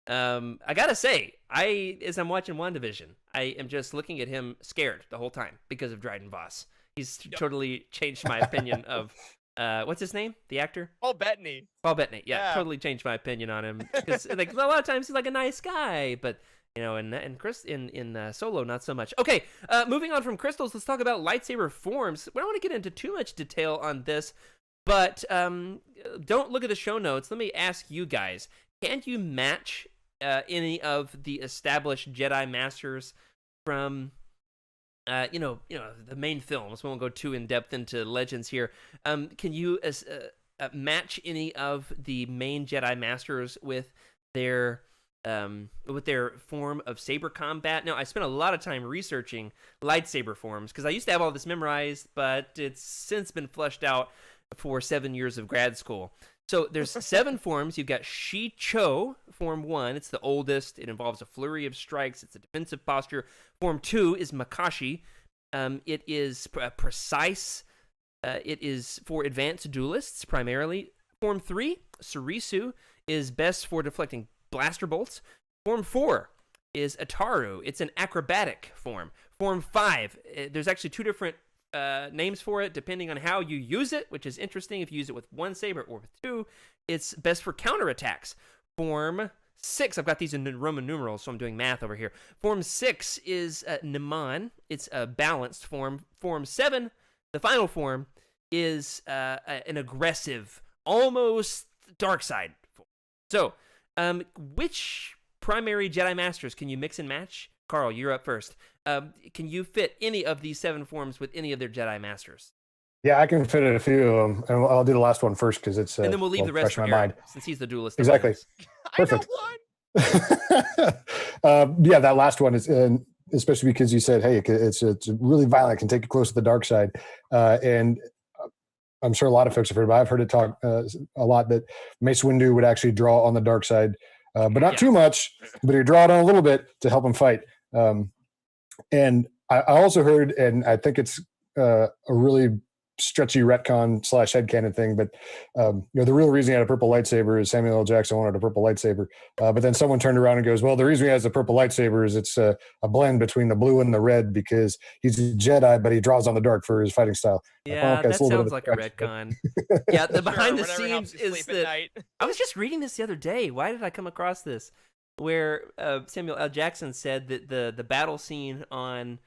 I gotta say, as I'm watching WandaVision, I am just looking at him scared the whole time because of Dryden Voss. He's totally changed my opinion of what's his name? The actor? Paul Bettany. Paul Bettany. Yeah, totally changed my opinion on him because like a lot of times he's like a nice guy, but in Solo not so much. Okay, moving on from crystals, let's talk about lightsaber forms. We don't want to get into too much detail on this, but don't look at the show notes. Let me ask you guys: can you match any of the established Jedi Masters from the main films? We won't go too in depth into Legends here. Can you match any of the main Jedi Masters with their form of saber combat? Now, I spent a lot of time researching lightsaber forms because I used to have all this memorized, but it's since been flushed out for 7 years of grad school. So there's 7 forms. You've got Shi-Cho, Form 1. It's the oldest. It involves a flurry of strikes. It's a defensive posture. Form 2 is Makashi. It is precise. It is for advanced duelists, primarily. Form 3, Surisu, is best for deflecting blaster bolts. Form 4 is Ataru. It's an acrobatic form. Form 5, there's actually 2 different names for it depending on how you use it, which is interesting. If you use it with 1 saber or with 2, it's best for counterattacks. Form 6, I've got these in Roman numerals, so I'm doing math over here. Form 6 is Niman. It's a balanced form. Form 7, the final form, is an aggressive, almost dark side form. So, which primary Jedi Masters can you mix and match? Karl, you're up first. Can you fit any of these 7 forms with any of their Jedi Masters? Yeah, I can fit in a few of them, and I'll do the last one first because it's and then we'll leave the rest fresh for in my Eric, mind. since he's the duelist. Exactly. Perfect. I know one. Yeah, that last one is, and especially because you said, hey, it's really violent, it can take you close to the dark side, and I'm sure a lot of folks have heard, but I've heard it talk a lot that Mace Windu would actually draw on the dark side, but not too much, but he'd draw it on a little bit to help him fight. And I also heard, and I think it's a really stretchy retcon / headcanon thing, but the real reason he had a purple lightsaber is Samuel L. Jackson wanted a purple lightsaber, but then someone turned around and goes, well, the reason he has a purple lightsaber is it's a blend between the blue and the red because he's a Jedi, but he draws on the dark for his fighting style. Yeah, that sounds like a retcon. Yeah, the behind the scenes is that I was just reading this the other day. Why did I come across this? Where Samuel L. Jackson said that the battle scene on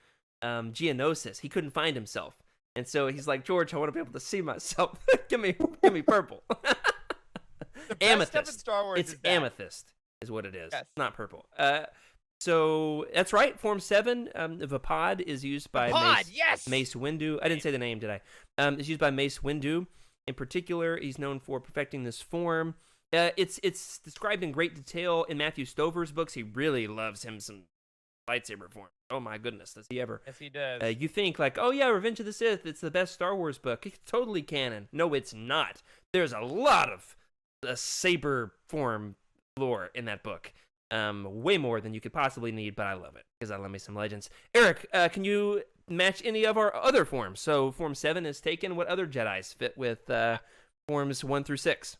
Geonosis, he couldn't find himself. And so he's like, George, I want to be able to see myself. give me purple. Amethyst. Star Wars it's amethyst is what it is. Yes. Not purple. So that's right. Form 7, the Vapod is used by Mace Windu. I didn't say the name, did I? It's used by Mace Windu. In particular, he's known for perfecting this form. It's described in great detail in Matthew Stover's books. He really loves him some lightsaber form. Oh my goodness, does he ever? Yes, he does. You think like, oh yeah, Revenge of the Sith, it's the best Star Wars book. It's totally canon. No, it's not. There's a lot of saber form lore in that book. Way more than you could possibly need, but I love it because I love me some Legends. Eric, can you match any of our other forms? So Form 7 is taken. What other Jedis fit with Forms 1 through 6?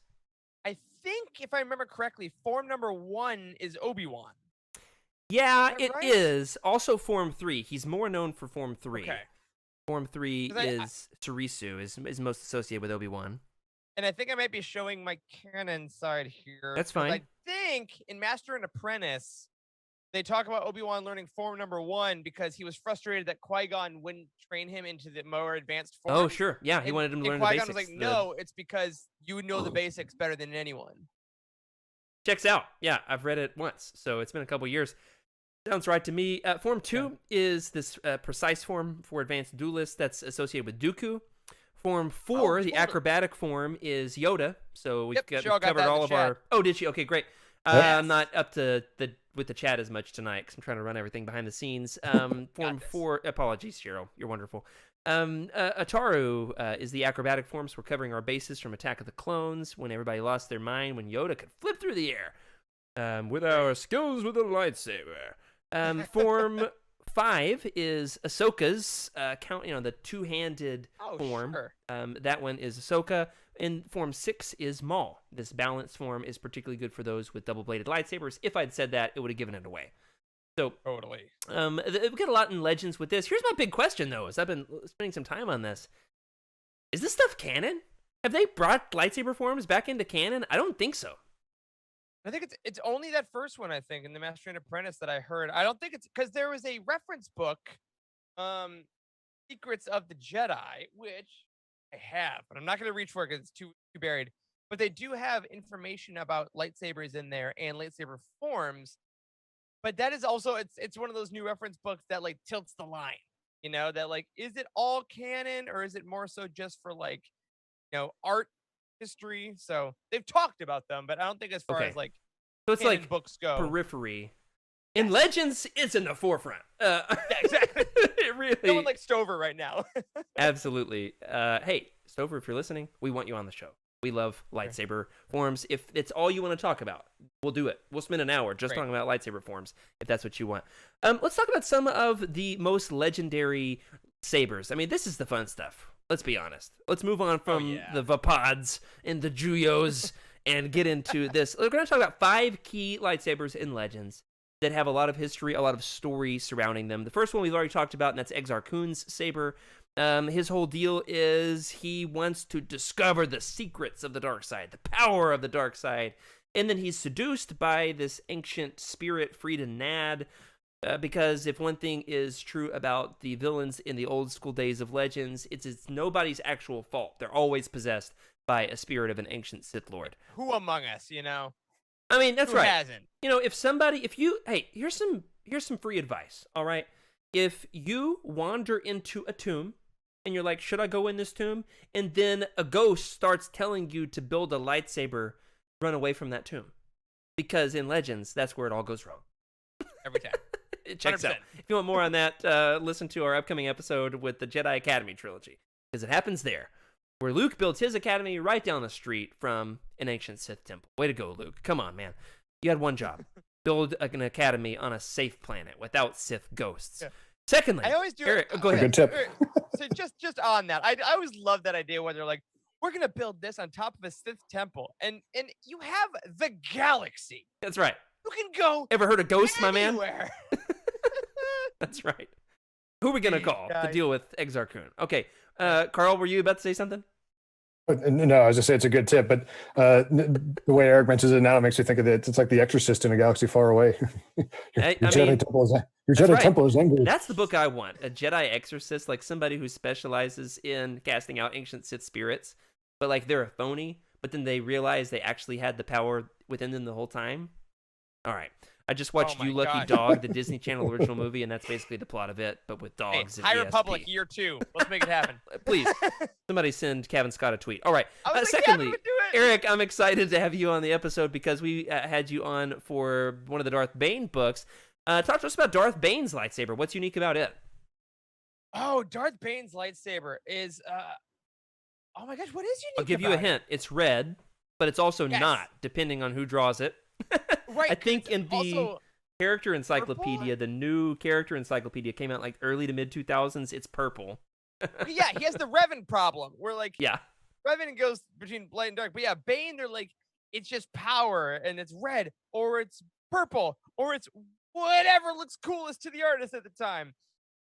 I think, if I remember correctly, form number 1 is Obi-Wan. Yeah, it right? is. Also Form 3. He's more known for Form 3. Okay. Form 3 is Surisu, is most associated with Obi-Wan. And I think I might be showing my canon side here. That's fine. I think in Master and Apprentice, they talk about Obi-Wan learning form number 1 because he was frustrated that Qui-Gon wouldn't train him into the more advanced form. Oh, sure. Yeah, he wanted him to learn the basics. Qui-Gon was like, no, it's because you know the basics better than anyone. Checks out. Yeah, I've read it once, so it's been a couple years. Sounds right to me. Form 2 is this precise form for advanced duelists that's associated with Dooku. Form 4, the acrobatic form, is Yoda. So we've covered all of our... Oh, did she? Okay, great. I'm not up to with the chat as much tonight because I'm trying to run everything behind the scenes. Form 4... Apologies, Cheryl. You're wonderful. Ataru is the acrobatic form, so we're covering our bases from Attack of the Clones, when everybody lost their mind, when Yoda could flip through the air with our skills with a lightsaber. Form 5 is Ahsoka's the two-handed form. Sure. That one is Ahsoka. And Form 6 is Maul. This balanced form is particularly good for those with double-bladed lightsabers. If I'd said that, it would have given it away. So totally. We get a lot in Legends with this. Here's my big question, though, as I've been spending some time on this. Is this stuff canon? Have they brought lightsaber forms back into canon? I don't think so. I think it's only that first one, I think, in the Master and Apprentice that I heard. I don't think it's because there was a reference book, Secrets of the Jedi, which I have, but I'm not going to reach for it because it's too buried. But they do have information about lightsabers in there and lightsaber forms. But that is also it's one of those new reference books that like tilts the line, that like, is it all canon or is it more so just for like, art history? So they've talked about them, but I don't think as far as like, so it's like books go. Periphery. In Legends, it's in the forefront. Yeah, exactly. It really. No one like Stover right now. Absolutely. Hey, Stover, if you're listening, we want you on the show. We love lightsaber forms. If it's all you want to talk about, we'll do it. We'll spend an hour just talking about lightsaber forms, if that's what you want. Let's talk about some of the most legendary sabers. I mean, this is the fun stuff. Let's be honest. Let's move on from the Vapods and the Juyos and get into this. We're going to talk about 5 key lightsabers in Legends that have a lot of history, a lot of story surrounding them. The first one we've already talked about, and that's Exar Kun's saber. His whole deal is he wants to discover the secrets of the dark side, the power of the dark side, and then he's seduced by this ancient spirit, Frida Nad, because if one thing is true about the villains in the old school days of Legends, it's nobody's actual fault. They're always possessed by a spirit of an ancient Sith Lord. Who among us, I mean, that's Who right. hasn't? Hey, here's some free advice. All right, if you wander into a tomb and you're like, should I go in this tomb? And then a ghost starts telling you to build a lightsaber, run away from that tomb, because in Legends, that's where it all goes wrong. Every time. It checks 100%. out. If you want more on that, listen to our upcoming episode with the Jedi Academy trilogy, because it happens there, where Luke builds his academy right down the street from an ancient Sith temple. Way to go, Luke. Come on, man. You had one job. Build an academy on a safe planet without Sith ghosts. Yeah. Secondly, I always do. Eric, go ahead. Good tip. So just on that, I always love that idea where they're like, we're gonna build this on top of a Sith temple, and you have the galaxy. That's right. You can go Ever heard of ghosts, my man? anywhere. That's right. Who are we going to call to Guys. deal with Exar Kun? Okay. Carl, were you about to say something? No, I was just saying it's a good tip, but the way Eric mentions it now, it makes me think of it. It's like the Exorcist in a galaxy far away. your Jedi temple is angry. That's the book I want. A Jedi exorcist, like somebody who specializes in casting out ancient Sith spirits, but like they're a phony, but then they realize they actually had the power within them the whole time. All right. I just watched my You Lucky gosh. Dog, the Disney Channel original movie, and that's basically the plot of it, but with Hey, dogs and High ESP. Republic year 2. Let's make it happen. Please, somebody send Kevin Scott a tweet. All right. I was like, Secondly, yeah, we would do it. Eric, I'm excited to have you on the episode because we had you on for one of the Darth Bane books. Talk to us about Darth Bane's lightsaber. What's unique about it? Oh, Darth Bane's lightsaber is oh my gosh, what is unique? I'll give you a about it? hint. It's red, but it's also Yes. not, depending on who draws it. Right. I 'cause think it's in the also, character encyclopedia, Purple? the new character encyclopedia came out like early to mid 2000s. It's purple. yeah, he has the Revan problem where like Yeah. Revan goes between light and dark. But yeah, Bane, they're like, it's just power and it's red or it's purple or it's whatever looks coolest to the artist at the time.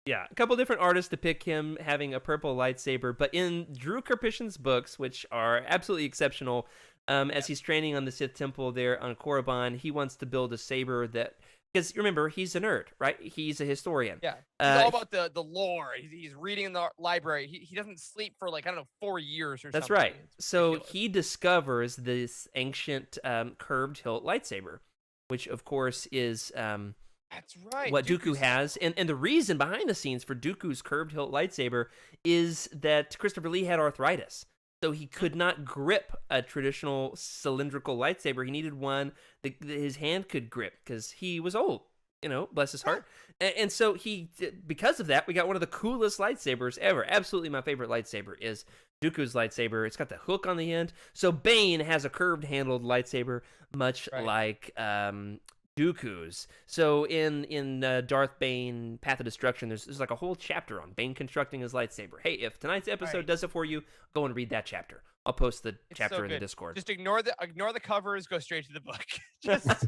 Yeah, a couple different artists depict him having a purple lightsaber, but in Drew Karpyshyn's books, which are absolutely exceptional, as he's training on the Sith Temple there on Korriban, he wants to build a saber that, because remember, he's a nerd, right? He's a historian. Yeah, he's all about the lore. He's reading in the library. He doesn't sleep for like, I don't know, 4 years or That's something. right. It's So ridiculous. he discovers this ancient curved hilt lightsaber, which of course is That's right. what Dooku Dooku's- has. And the reason behind the scenes for Dooku's curved hilt lightsaber is that Christopher Lee had arthritis. So he could not grip a traditional cylindrical lightsaber. He needed one that his hand could grip because he was old, bless his heart. And so because of that, we got one of the coolest lightsabers ever. Absolutely my favorite lightsaber is Dooku's lightsaber. It's got the hook on the end. So Bane has a curved handled lightsaber, much Right. like Dooku's. So in Darth Bane Path of Destruction, there's like a whole chapter on Bane constructing his lightsaber. Hey, if tonight's episode Right. does it for you, go and read that chapter. I'll post the It's chapter so in the good. Discord. Just ignore the covers. Go straight to the book. Just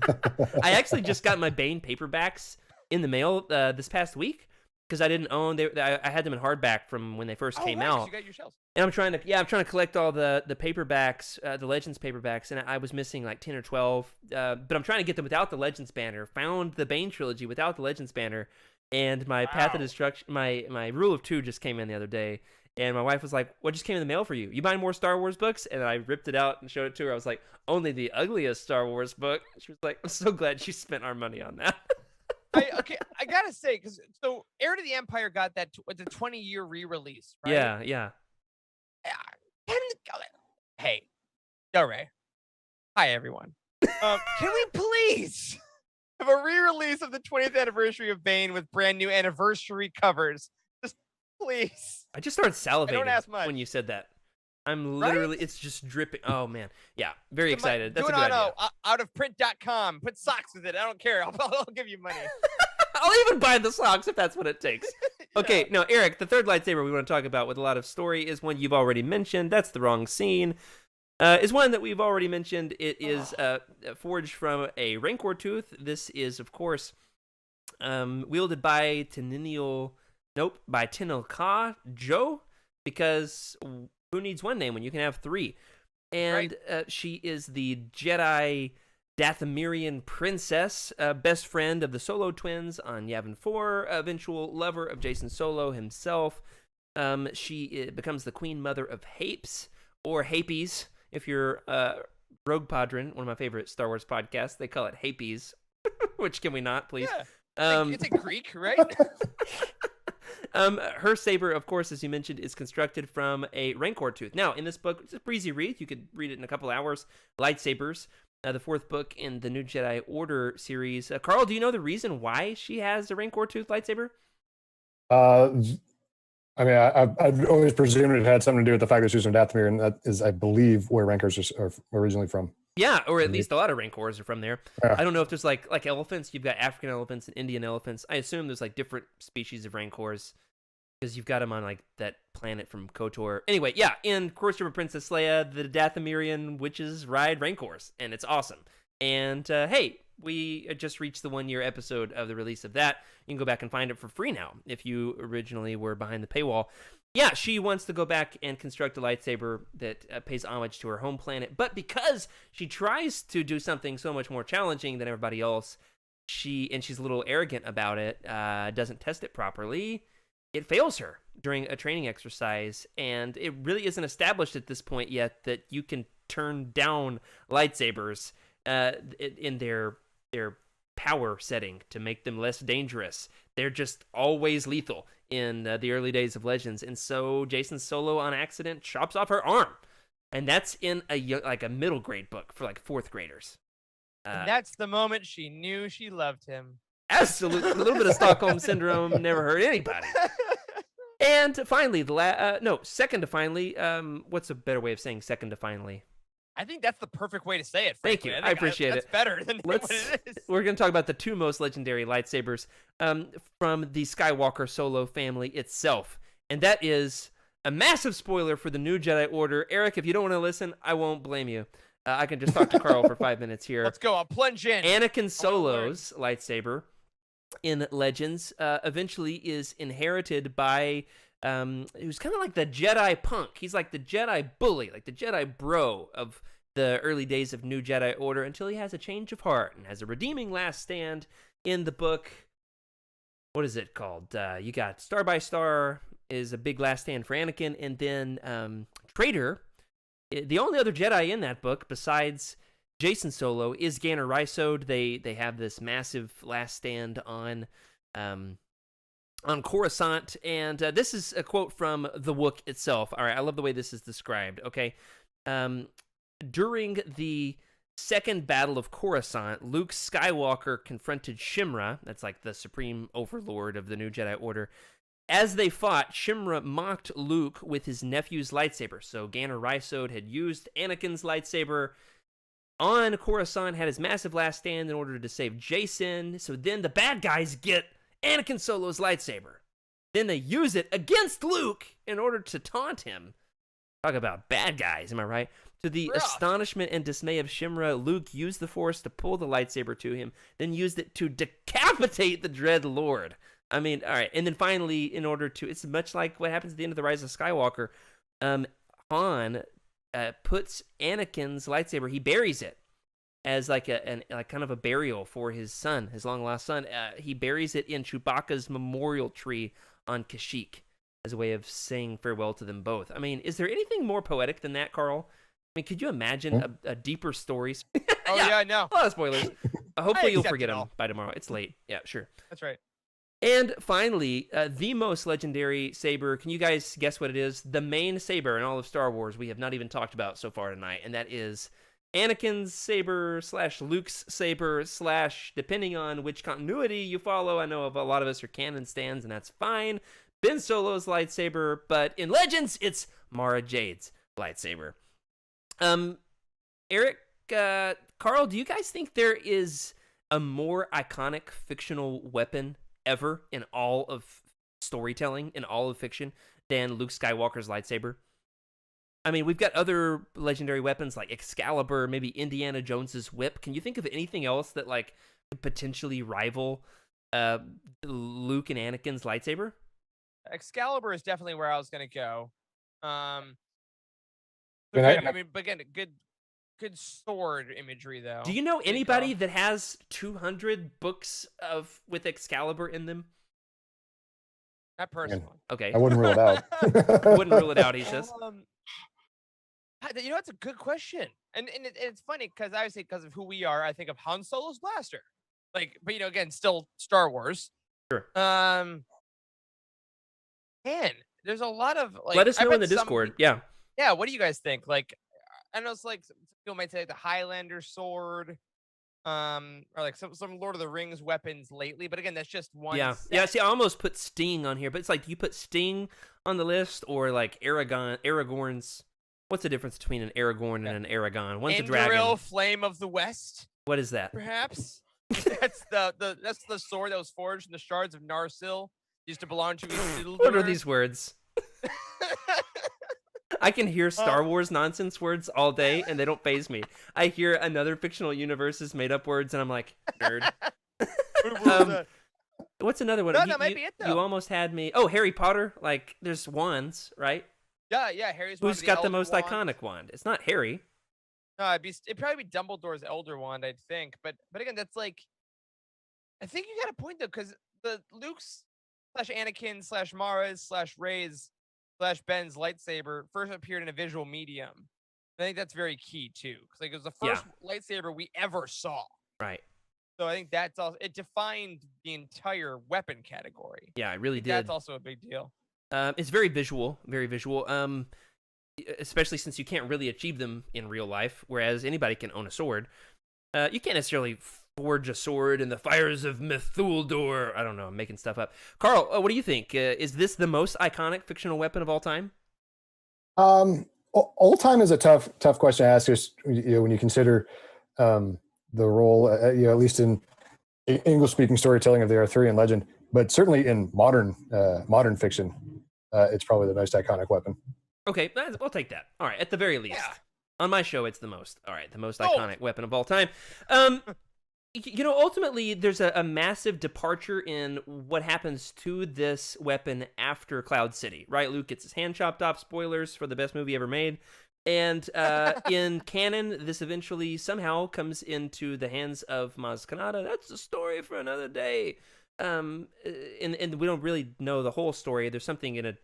I actually just got my Bane paperbacks in the mail this past week because I didn't own. I had them in hardback from when they first oh, came right, 'cause out. You got your shells. And I'm trying to collect all the paperbacks, the Legends paperbacks, and I was missing like 10 or 12. But I'm trying to get them without the Legends banner. Found the Bane trilogy without the Legends banner, and my Path of Wow. Destruction, my Rule of Two just came in the other day, and my wife was like, "What just came in the mail for you? You buying more Star Wars books?" And I ripped it out and showed it to her. I was like, "Only the ugliest Star Wars book." She was like, "I'm so glad she spent our money on that." I gotta say, because so Heir to the Empire got that the 20-year re-release, right? Yeah. Hey, Del Rey. Hi, everyone. Can we please have a re-release of the 20th anniversary of Bane with brand new anniversary covers? Just please. I just started salivating ask much. when you said that. I'm Right? literally, it's just dripping. Oh man, yeah, very excited. That's Do a it good on idea. outofprint.com. Put socks with it. I don't care. I'll give you money. I'll even buy the socks if that's what it takes. Okay, now Eric, the third lightsaber we want to talk about with a lot of story is one you've already mentioned. That's the wrong scene. Is one that we've already mentioned. It is forged from a Rancor tooth. This is, of course, wielded by by Tenel Ka Jo, because who needs one name when you can have three? And she is the Jedi Dathomirian princess, best friend of the Solo twins on Yavin 4, eventual lover of Jason Solo himself. She becomes the queen mother of Hapes, or Hapes, if you're Rogue Podron, one of my favorite Star Wars podcasts, they call it Hapes, which can we not, please? Yeah. It's a Greek, right? Her saber, of course, as you mentioned, is constructed from a Rancor tooth. Now, in this book, it's a breezy read. You could read it in a couple hours. Lightsabers, the fourth book in the New Jedi Order series. Karl, do you know the reason why she has a Rancor tooth lightsaber? I mean, I've always presumed it had something to do with the fact that she was from Dathomir, and that is, I believe, where Rancors are originally from. Yeah, or at least a lot of Rancors are from there. Yeah. I don't know if there's like elephants. You've got African elephants and Indian elephants. I assume there's like different species of Rancors because you've got them on like that planet from KOTOR. Anyway, yeah, in Courtship of Princess Leia, the Dathomirian witches ride Rancors, and it's awesome. And hey, we just reached the 1-year episode of the release of that. You can go back and find it for free now if you originally were behind the paywall. Yeah, she wants to go back and construct a lightsaber that pays homage to her home planet. But because she tries to do something so much more challenging than everybody else, she's a little arrogant about it, doesn't test it properly. It fails her during a training exercise, and it really isn't established at this point yet that you can turn down lightsabers in their power setting to make them less dangerous. They're just always lethal in the early days of Legends, and so Jacen Solo on accident chops off her arm, and that's in a middle grade book for like fourth graders. And that's the moment she knew she loved him. Absolutely, a little bit of Stockholm syndrome never hurt anybody. And finally, second to finally. What's a better way of saying second to finally? I think that's the perfect way to say it. Thank Frankly. you. I appreciate that's it. Better than what it is. We're going to talk about the two most legendary lightsabers from the Skywalker Solo family itself. And that is a massive spoiler for the New Jedi Order. Eric, if you don't want to listen, I won't blame you. I can just talk to Karl for 5 minutes here. Let's go. I'll plunge in. Anakin Solo's lightsaber in Legends eventually is inherited by who's kind of like the Jedi punk. He's like the Jedi bully, like the Jedi bro of the early days of New Jedi Order until he has a change of heart and has a redeeming last stand in the book. What is it called? You got Star by Star is a big last stand for Anakin, and then Traitor, the only other Jedi in that book besides Jacen Solo is Ganner Rysode. They have this massive last stand on Coruscant, and this is a quote from the Wook itself. All right, I love the way this is described. Okay, during the Second Battle of Coruscant, Luke Skywalker confronted Shimra, that's like the supreme overlord of the New Jedi Order. As they fought, Shimra mocked Luke with his nephew's lightsaber. So Ganner Rysode had used Anakin's lightsaber on Coruscant, had his massive last stand in order to save Jacen. So then the bad guys get Anakin Solo's lightsaber. Then they use it against Luke in order to taunt him. Talk about bad guys, am I right? To the astonishment and dismay of Shimra, Luke used the Force to pull the lightsaber to him, then used it to decapitate the Dread Lord. I mean, all right. And then finally, in order to, it's much like what happens at the end of The Rise of Skywalker, Han puts Anakin's lightsaber, he buries it as like like kind of a burial for his son, his long lost son. He buries it in Chewbacca's memorial tree on Kashyyyk as a way of saying farewell to them both. I mean, is there anything more poetic than that, Karl? I mean, could you imagine a deeper story? Oh yeah, I know. A lot of spoilers. Hopefully you'll accept forget it them all. by tomorrow. It's late. Yeah, sure. That's right. And finally, the most legendary saber. Can you guys guess what it is? The main saber in all of Star Wars we have not even talked about so far tonight, and that is Anakin's saber / Luke's saber / depending on which continuity you follow. I know a lot of us are canon stands, and that's fine. Ben Solo's lightsaber, but in Legends, it's Mara Jade's lightsaber. Eric, Karl, do you guys think there is a more iconic fictional weapon ever in all of storytelling, in all of fiction, than Luke Skywalker's lightsaber? I mean, we've got other legendary weapons like Excalibur, maybe Indiana Jones's whip. Can you think of anything else that like could potentially rival Luke and Anakin's lightsaber? Excalibur is definitely where I was gonna go. And I mean, but again, good sword imagery though. Do you know anybody that has 200 books with Excalibur in them? Not personally. Okay. I wouldn't rule it out. Wouldn't rule it out, he says. You know, that's a good question, and it's funny because obviously because of who we are, I think of Han Solo's blaster. Like, but you know, again, still Star Wars. Sure. Man, there's a lot of like. Let us I know in bet the some Discord. peop- Yeah. Yeah, what do you guys think? Like, I know it's like some people might say like the Highlander sword, or like some Lord of the Rings weapons lately. But again, that's just one Yeah. set. Yeah. See, I almost put Sting on here, but it's like, do you put Sting on the list or like Aragorn's? What's the difference between an Aragorn and an Aragon? One's a dragon. Anduril, Flame of the West, What is that? perhaps. That's the sword that was forged in the shards of Narsil. Used to belong to Isildur. What are these words? I can hear Star Wars nonsense words all day, and they don't faze me. I hear another fictional universe's made up words, and I'm like, nerd. What's another one? No, that might be it, You though. almost had me. Oh, Harry Potter. Like, there's wands, right? Yeah, Harry's one. Who's got the most iconic wand? It's not Harry. No, it'd probably be Dumbledore's Elder Wand, I'd think. But again, that's like, I think you got a point though, because the Luke's / Anakin / Mara's / Rey's / Ben's lightsaber first appeared in a visual medium. I think that's very key too, because like it was the first lightsaber we ever saw. Right. So I think that's all. It defined the entire weapon category. Yeah, it really did. That's also a big deal. It's very visual, very visual. Especially since you can't really achieve them in real life, whereas anybody can own a sword. You can't necessarily forge a sword in the fires of Mithuldor. I don't know, I'm making stuff up. Karl, what do you think? Is this the most iconic fictional weapon of all time? All time is a tough question to ask. Just when you consider the role, at least in English-speaking storytelling of the Arthurian legend, but certainly in modern fiction, it's probably the most iconic weapon. Okay, we'll take that. All right, at the very least. Yeah. On my show, it's the most. All right, the most iconic weapon of all time. Ultimately, there's a massive departure in what happens to this weapon after Cloud City, right? Luke gets his hand chopped off. Spoilers for the best movie ever made. And in canon, this eventually somehow comes into the hands of Maz Kanata. That's a story for another day. And we don't really know the whole story. There's something in a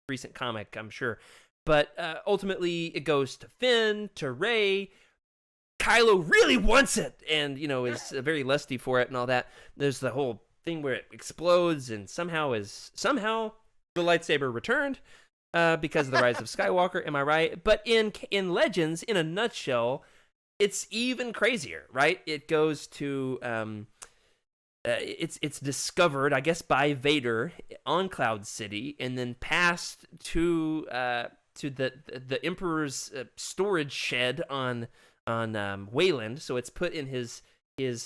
recent comic, I'm sure. But ultimately, it goes to Finn, to Rey. Kylo really wants it and, is very lusty for it and all that. There's the whole thing where it explodes and somehow the lightsaber returned because of the rise of Skywalker. Am I right? But in Legends, in a nutshell, it's even crazier, right? It goes to... it's discovered, I guess, by Vader on Cloud City, and then passed to the Emperor's storage shed on Wayland. So it's put in his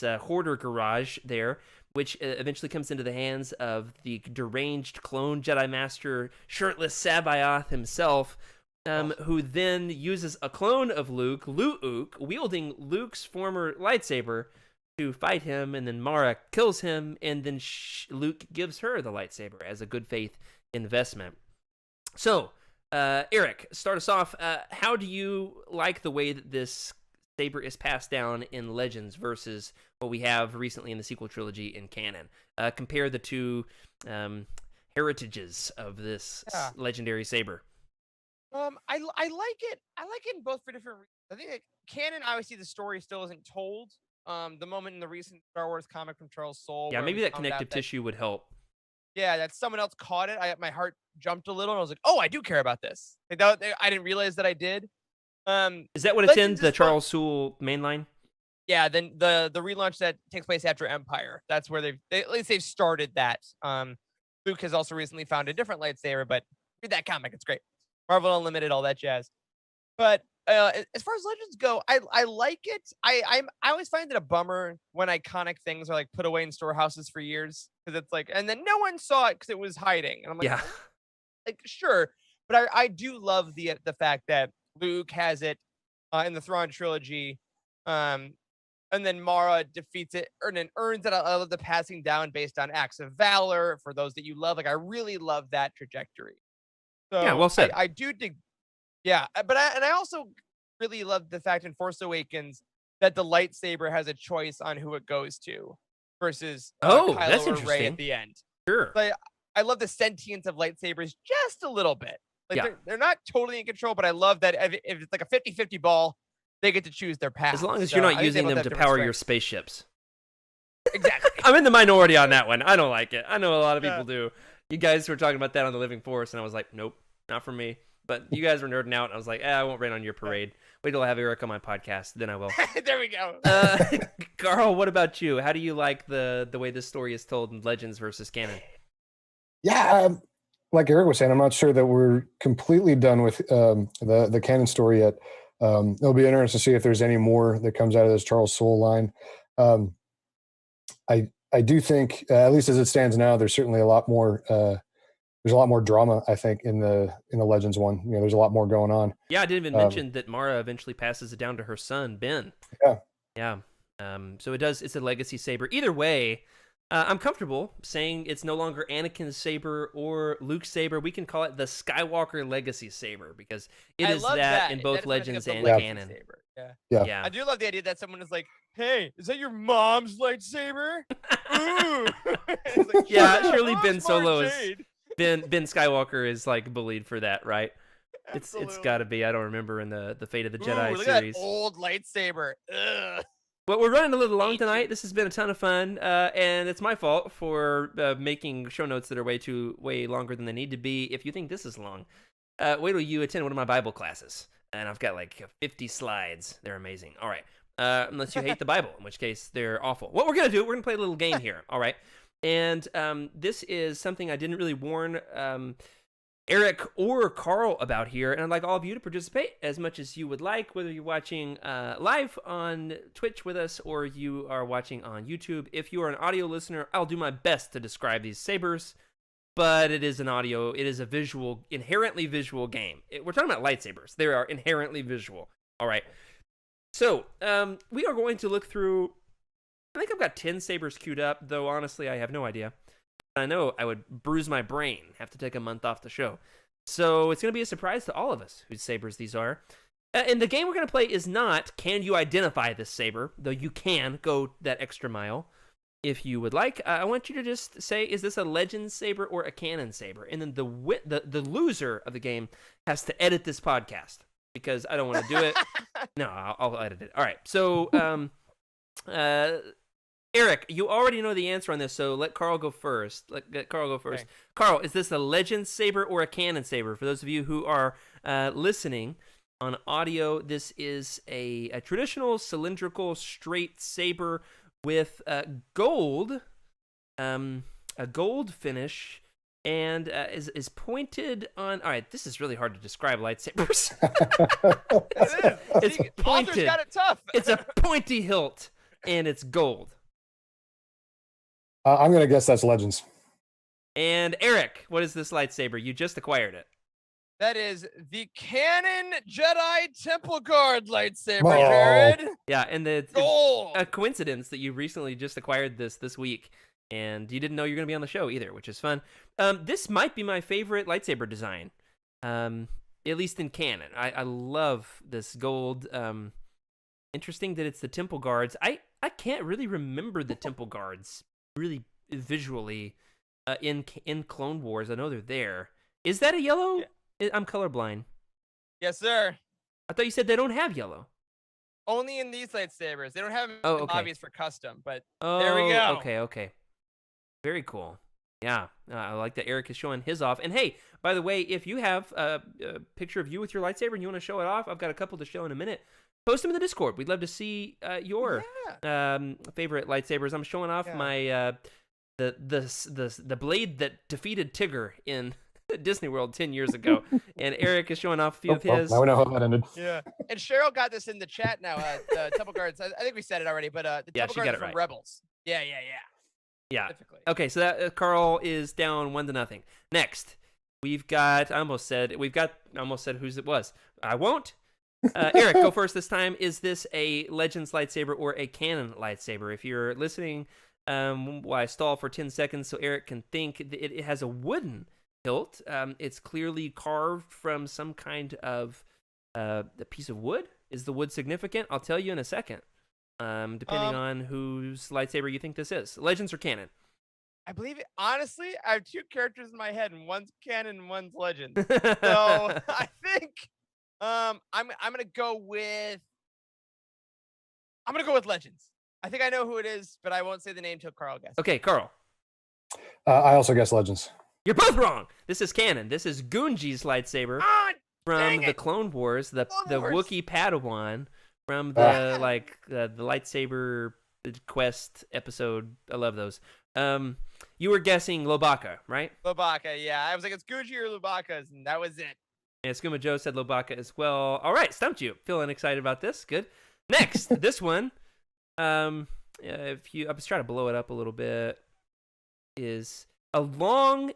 hoarder garage there, which eventually comes into the hands of the deranged clone Jedi Master, shirtless Sabaoth himself, who then uses a clone of Luke, wielding Luke's former lightsaber, to fight him, and then Mara kills him, and then Luke gives her the lightsaber as a good faith investment. So, Eric, start us off. How do you like the way that this saber is passed down in Legends versus what we have recently in the sequel trilogy in canon? Compare the two heritages of this legendary saber. I like it. I like it in both for different reasons. I think canon, obviously, the story still isn't told. The moment in the recent Star Wars comic from Charles Soule. Yeah, maybe that connective tissue would help. Yeah, that someone else caught it. My heart jumped a little, and I was like, "Oh, I do care about this." Like I didn't realize that I did. Is that what it's in the Charles Soule mainline? Yeah, then the relaunch that takes place after Empire. That's where at least they've started that. Luke has also recently found a different lightsaber, but read that comic; it's great. Marvel Unlimited, all that jazz. But as far as Legends go, I like it. I always find it a bummer when iconic things are like put away in storehouses for years, because it's like, and then no one saw it because it was hiding, and I'm like, yeah, like sure, but I do love the fact that Luke has it in the Thrawn trilogy, and then Mara defeats it and earns it. I love the passing down based on acts of valor for those that you love. Like I really love that trajectory. So yeah, well said. I do dig. Yeah, but I also really love the fact in Force Awakens that the lightsaber has a choice on who it goes to versus Kylo that's interesting. Rey at the end. Sure. So I love the sentience of lightsabers just a little bit. Like Yeah. they're not totally in control, but I love that if it's like a 50-50 ball, they get to choose their path. As long as So you're I not think they using both them have to different power your strengths. spaceships. Exactly. I'm in the minority on that one. I don't like it. I know a lot of Yeah. people do. You guys were talking about that on the Living Force, and I was like, nope, not for me. But you guys were nerding out, and I was like, I won't rain on your parade. Wait till I have Eric on my podcast, then I will. There we go. Karl, what about you? How do you like the way this story is told in Legends versus canon? Yeah, like Eric was saying, I'm not sure that we're completely done with the canon story yet. It'll be interesting to see if there's any more that comes out of this Charles Soule line. I do think, at least as it stands now, there's certainly a lot more. There's a lot more drama, I think, in the Legends one. You know, there's a lot more going on. Yeah, I didn't even mention that Mara eventually passes it down to her son, Ben. Yeah. Yeah. So it's a legacy saber. Either way, I'm comfortable saying it's no longer Anakin's saber or Luke's saber. We can call it the Skywalker legacy saber because it I is love that in That both is when I think Legends of the and legacy canon. saber. Yeah. Yeah. Yeah. I do love the idea that someone is like, "Hey, is that your mom's lightsaber?" Ooh. It's like, Yeah, "Shut up, surely I'm Ben Smart Solo is Jade." Ben Skywalker is like bullied for that, right? It's Absolutely. got to be. I don't remember in the Fate of the Jedi Ooh, look series. at that old lightsaber. Ugh. Well, we're running a little long Ancient. tonight. This has been a ton of fun, and it's my fault for making show notes that are way longer than they need to be. If you think this is long, wait till you attend one of my Bible classes, and I've got like 50 slides. They're amazing. All right, unless you hate the Bible, in which case they're awful. What we're gonna do? We're gonna play a little game here. All right, and this is something I didn't really warn Eric or Karl about here, and I'd like all of you to participate as much as you would like, whether you're watching live on Twitch with us or you are watching on YouTube. If you are an audio listener, I'll do my best to describe these sabers, but it is a visual, inherently visual game. We're talking about lightsabers. They are inherently visual. All right. So we are going to look through, I think I've got 10 sabers queued up, though honestly I have no idea. I know I would bruise my brain, have to take a month off the show. So it's going to be a surprise to all of us whose sabers these are. And the game we're going to play is not, can you identify this saber? Though you can go that extra mile if you would like. I want you to just say, is this a Legend saber or a canon saber? And then the loser of the game has to edit this podcast because I don't want to do it. No, I'll edit it. All right. So, Eric, you already know the answer on this, so let Karl go first. Let Karl go first. Okay. Karl, is this a Legend saber or a canon saber? For those of you who are listening on audio, this is a traditional cylindrical straight saber with gold, a gold finish, and is pointed on. All right, this is really hard to describe lightsabers. It is. It's See, pointed. Authors got it tough. It's a pointy hilt, and it's gold. I'm going to guess that's Legends. And Eric, what is this lightsaber? You just acquired it. That is the Canon Jedi Temple Guard lightsaber, Oh. Jared. Yeah, and it's Gold. a coincidence that you recently just acquired this week, and you didn't know you're going to be on the show either, which is fun. This might be my favorite lightsaber design, at least in canon. I love this gold. Interesting that it's the Temple Guards. I can't really remember the Temple Guards really visually in Clone Wars. I know they're there. Is that a yellow? I'm colorblind. Yes, sir. I thought you said they don't have yellow. Only in these lightsabers. They don't have them Oh, in okay. lobbies for custom, but Oh, there we go. Okay. Very cool. Yeah, I like that Eric is showing his off. And hey, by the way, if you have a picture of you with your lightsaber and you want to show it off, I've got a couple to show in a minute. Post them in the Discord. We'd love to see your favorite lightsabers. I'm showing off my the blade that defeated Tigger in Disney World 10 years ago, and Eric is showing off a few of his. Now we know how that ended. Yeah. And Cheryl got this in the chat now. The Temple Guards. I think we said it already, but the Yeah, Temple she got Guards it are from right. Rebels. Yeah. Yeah. Specifically. Okay, so that Karl is down 1-0. Next, we've got. I almost said whose it was. I won't. Eric, go first this time. Is this a Legends lightsaber or a canon lightsaber? If you're listening, while I stall for 10 seconds so Eric can think, it has a wooden hilt. It's clearly carved from some kind of a piece of wood. Is the wood significant? I'll tell you in a second. Depending on whose lightsaber you think this is. Legends or canon? I believe it. Honestly, I have two characters in my head, and one's canon and one's legend. So I think I'm gonna go with legends. I think I know who it is, but I won't say the name till Carl guesses. Okay, Carl. I also guess Legends. You're both wrong. This is canon. This is Gunji's lightsaber Ah, from dang the it. Clone Wars, the Wars. Wookiee Padawan from the the lightsaber quest episode. I love those. You were guessing Lobaka, right? Lubaka, yeah. I was like, it's Gucci or Lubaka's, and that was it. And Skooma Joe said Lobaka as well. All right, stumped you. Feeling excited about this. Good. Next, this one. If you, I was trying to blow it up a little bit. Is a long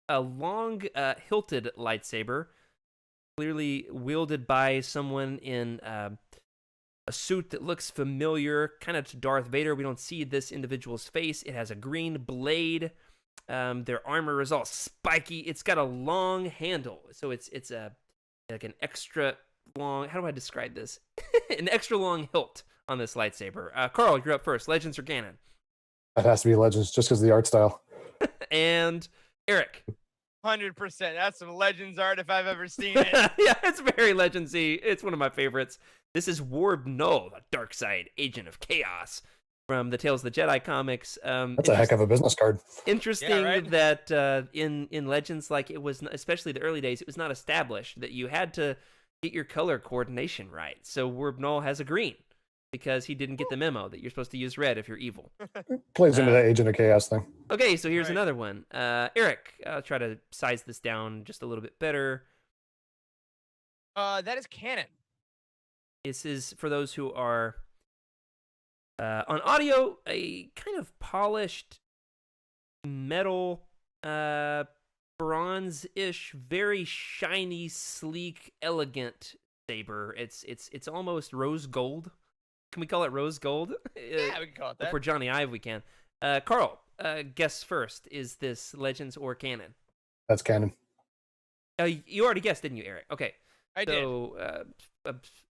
hilted lightsaber, clearly wielded by someone in a suit that looks familiar, kind of to Darth Vader. We don't see this individual's face. It has a green blade. Their armor is all spiky. It's got a long handle, so it's like an extra long. How do I describe this? An extra long hilt on this lightsaber. Carl, you're up first. Legends or canon? That has to be Legends, just because of the art style. And Eric. 100%. That's some Legends art if I've ever seen it. Yeah, it's very Legendsy. It's one of my favorites. This is Warb Null, the dark side agent of chaos from the Tales of the Jedi comics. That's a heck of a business card. Interesting Yeah, right? that in Legends, like it was, especially the early days, it was not established that you had to get your color coordination right. So Warb Null has a green because he didn't get the memo that you're supposed to use red if you're evil. Plays into that Agent of Chaos thing. Okay, so here's Right. another one. Eric, I'll try to size this down just a little bit better. That is canon. This is for those who are on audio, a kind of polished metal, bronze-ish, very shiny, sleek, elegant saber. It's almost rose gold. Can we call it rose gold? Yeah, we can call it that. For Johnny Ive, we can. Carl, guess first. Is this Legends or canon? That's canon. You already guessed, didn't you, Eric? Okay. I did. So,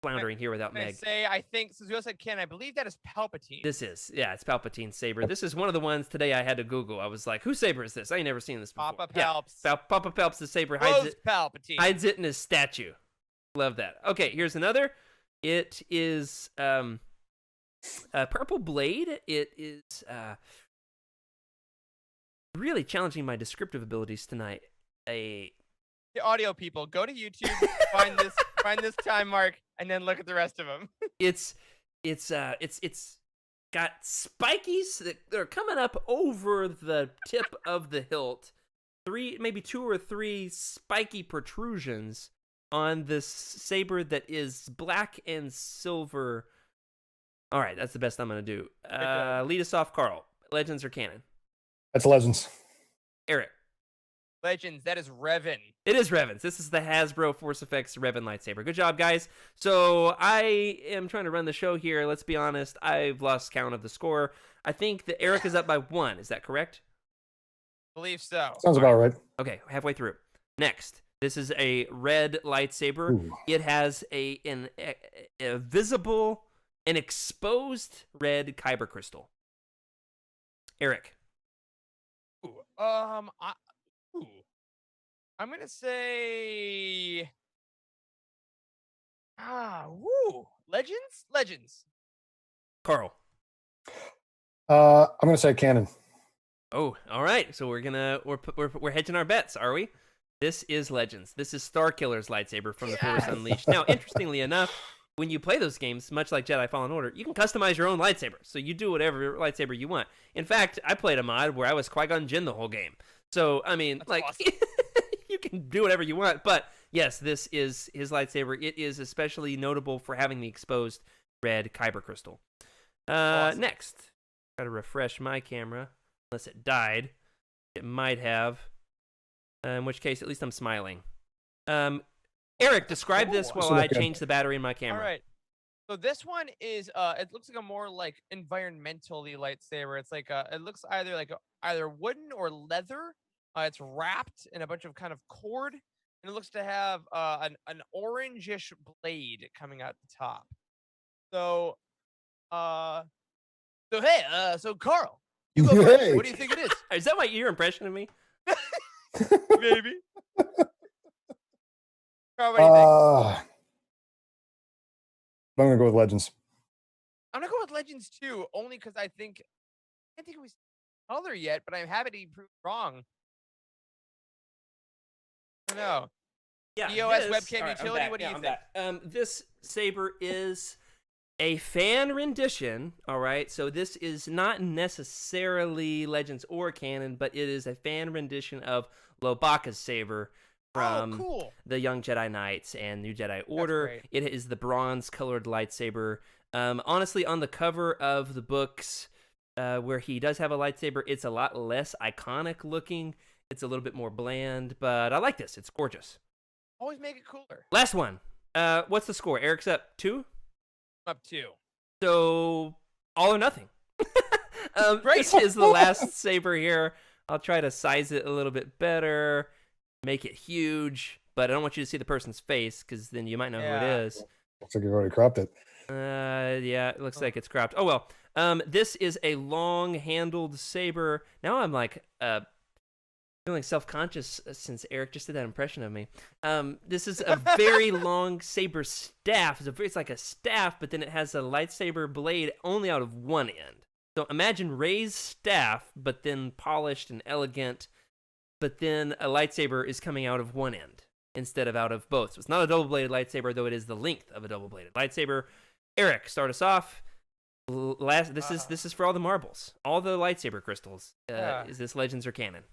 floundering here without I Meg. say, I think, since we also said canon, I believe that is Palpatine. This is, yeah, it's Palpatine's saber. This is one of the ones today I had to Google. I was like, whose saber is this? I ain't never seen this before. Papa Yeah, Palps. Papa Palps the saber Rose Palpatine. hides it in his statue. Love that. Okay, here's another. It is a purple blade. It is really challenging my descriptive abilities tonight. The audio people, go to YouTube, find this time mark, and then look at the rest of them. It's got spikies that are coming up over the tip of the hilt. Maybe two or three spiky protrusions on this saber that is black and silver. All right, that's the best I'm gonna do. Lead us off, Carl. Legends or canon? That's Legends. Eric. Legends, that is Revan. It is Revan's. This is the Hasbro Force Effects Revan lightsaber. Good job, guys. So I am trying to run the show here. Let's be honest. I've lost count of the score. I think that Eric is up by 1. Is that correct? Believe so. Sounds about right. Okay, halfway through. Next, this is a red lightsaber. Ooh. It has a visible and exposed red kyber crystal. Eric. I'm gonna say, Legends. Carl. I'm gonna say canon. Oh, all right. So we're hedging our bets, are we? This is Legends. This is Starkiller's lightsaber from the Force Unleashed. Now, interestingly enough, when you play those games, much like Jedi Fallen Order, you can customize your own lightsaber. So you do whatever lightsaber you want. In fact, I played a mod where I was Qui-Gon Jinn the whole game. So, I mean, That's like, awesome. you can do whatever you want. But yes, this is his lightsaber. It is especially notable for having the exposed red kyber crystal. Awesome. Next, try to refresh my camera, unless it died. It might have. In which case, at least I'm smiling. Eric, describe this while I change the battery in my camera. All right. So this one is it looks like a more like environmentally lightsaber. It's like it looks either wooden or leather. It's wrapped in a bunch of kind of cord, and it looks to have an orangish blade coming out the top. So so Carl, you go first. Hey. What do you think it is? Is that your impression of me? Maybe. Karl, what do you think? I'm gonna go with Legends. I'm gonna go with Legends too, only because I can't think of his color yet, but I'm happy to be proved wrong. I don't know. Yeah. EOS this- webcam all right, I'm utility, back. what do Yeah, you I'm think? back. This saber is a fan rendition. All right, so this is not necessarily Legends or canon, but it is a fan rendition of Lobaka's saber from Oh, cool. the Young Jedi Knights and New Jedi Order. great. It is the bronze-colored lightsaber. Honestly, on the cover of the books, where he does have a lightsaber, it's a lot less iconic looking. It's a little bit more bland, but I like this. It's gorgeous. Always make it cooler. Last one. What's the score? Eric's up 2. Up 2. So all or nothing. Great. This is the last saber here. I'll try to size it a little bit better, make it huge, but I don't want you to see the person's face because then you might know who it is. Looks like you've already cropped it. Yeah, it looks like it's cropped. Oh well. This is a long-handled saber. Now I'm like feeling self-conscious since Eric just did that impression of me. This is a very long saber staff. It's like a staff, but then it has a lightsaber blade only out of one end. So imagine Rey's staff, but then polished and elegant, but then a lightsaber is coming out of one end instead of out of both. So it's not a double-bladed lightsaber, though it is the length of a double-bladed lightsaber. Eric, start us off. This is for all the marbles, all the lightsaber crystals. Is this Legends or canon?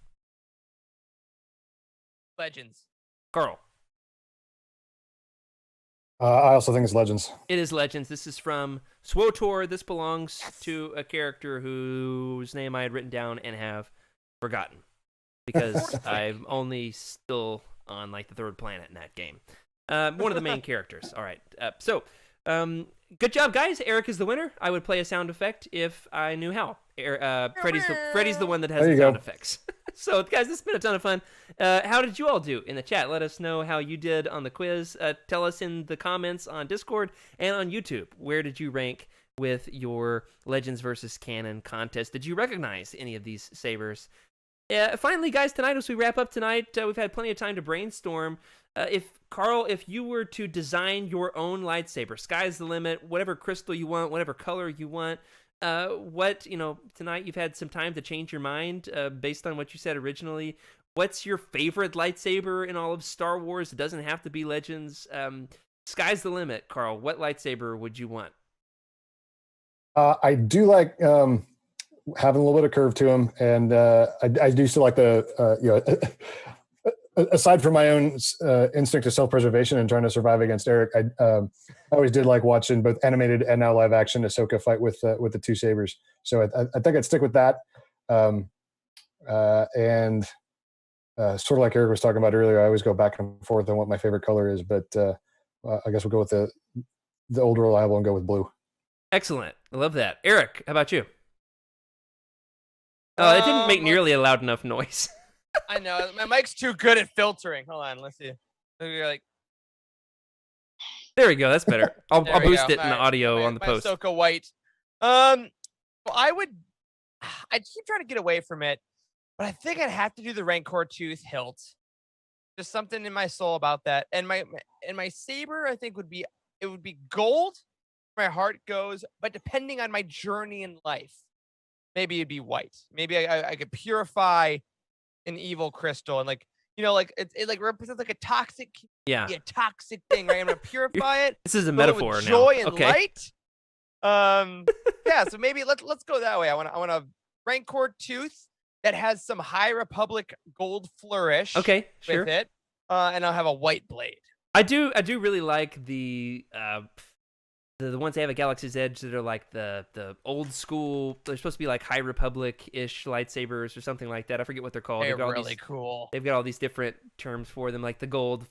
Legends. Karl. I also think it's Legends. It is Legends. This is from SWOTOR. This belongs to a character whose name I had written down and have forgotten because I'm only still on like the 3rd planet in that game. One of the main characters. All right. Good job, guys. Eric is the winner. I would play a sound effect if I knew how. Freddy's the one that has the sound effects. So, guys, this has been a ton of fun. How did you all do in the chat? Let us know how you did on the quiz. Tell us in the comments on Discord and on YouTube. Where did you rank with your Legends versus Canon contest? Did you recognize any of these sabers? Finally, guys, tonight, as we wrap up tonight, we've had plenty of time to brainstorm. Karl, if you were to design your own lightsaber, sky's the limit, whatever crystal you want, whatever color you want, tonight you've had some time to change your mind based on what you said originally. What's your favorite lightsaber in all of Star Wars? It doesn't have to be Legends. Sky's the limit, Karl. What lightsaber would you want? I do like having a little bit of curve to them, and I do still like the aside from my own instinct of self-preservation and trying to survive against Eric, I always did like watching both animated and now live action Ahsoka fight with the 2 sabers. So I think I'd stick with that. And sort of like Eric was talking about earlier, I always go back and forth on what my favorite color is, but I guess we'll go with the old reliable and go with blue. Excellent. I love that. Eric, how about you? Oh, it didn't make nearly a loud enough noise. I know. My mic's too good at filtering. Hold on. Let's see. You're like, there we go. That's better. I'll boost go. it in the audio on the post. Ahsoka White. Well, I'd keep trying to get away from it, but I think I'd have to do the Rancor Tooth hilt. There's something in my soul about that. And my saber, I think would be gold. My heart goes, but depending on my journey in life, maybe it'd be white. Maybe I could purify an evil crystal and it like represents like a toxic, a toxic thing, right? I'm gonna purify it. This is a fill it with metaphor now. joy and Okay. light. Yeah. So maybe let's go that way. I want a Rancor Tooth that has some High Republic gold flourish. Okay, sure. With it, and I'll have a white blade. I do really like the ones they have at Galaxy's Edge that are like the old school. They're supposed to be like High Republic-ish lightsabers or something like that. I forget what they're called. They're really cool. They've got all these different terms for them, like the gold,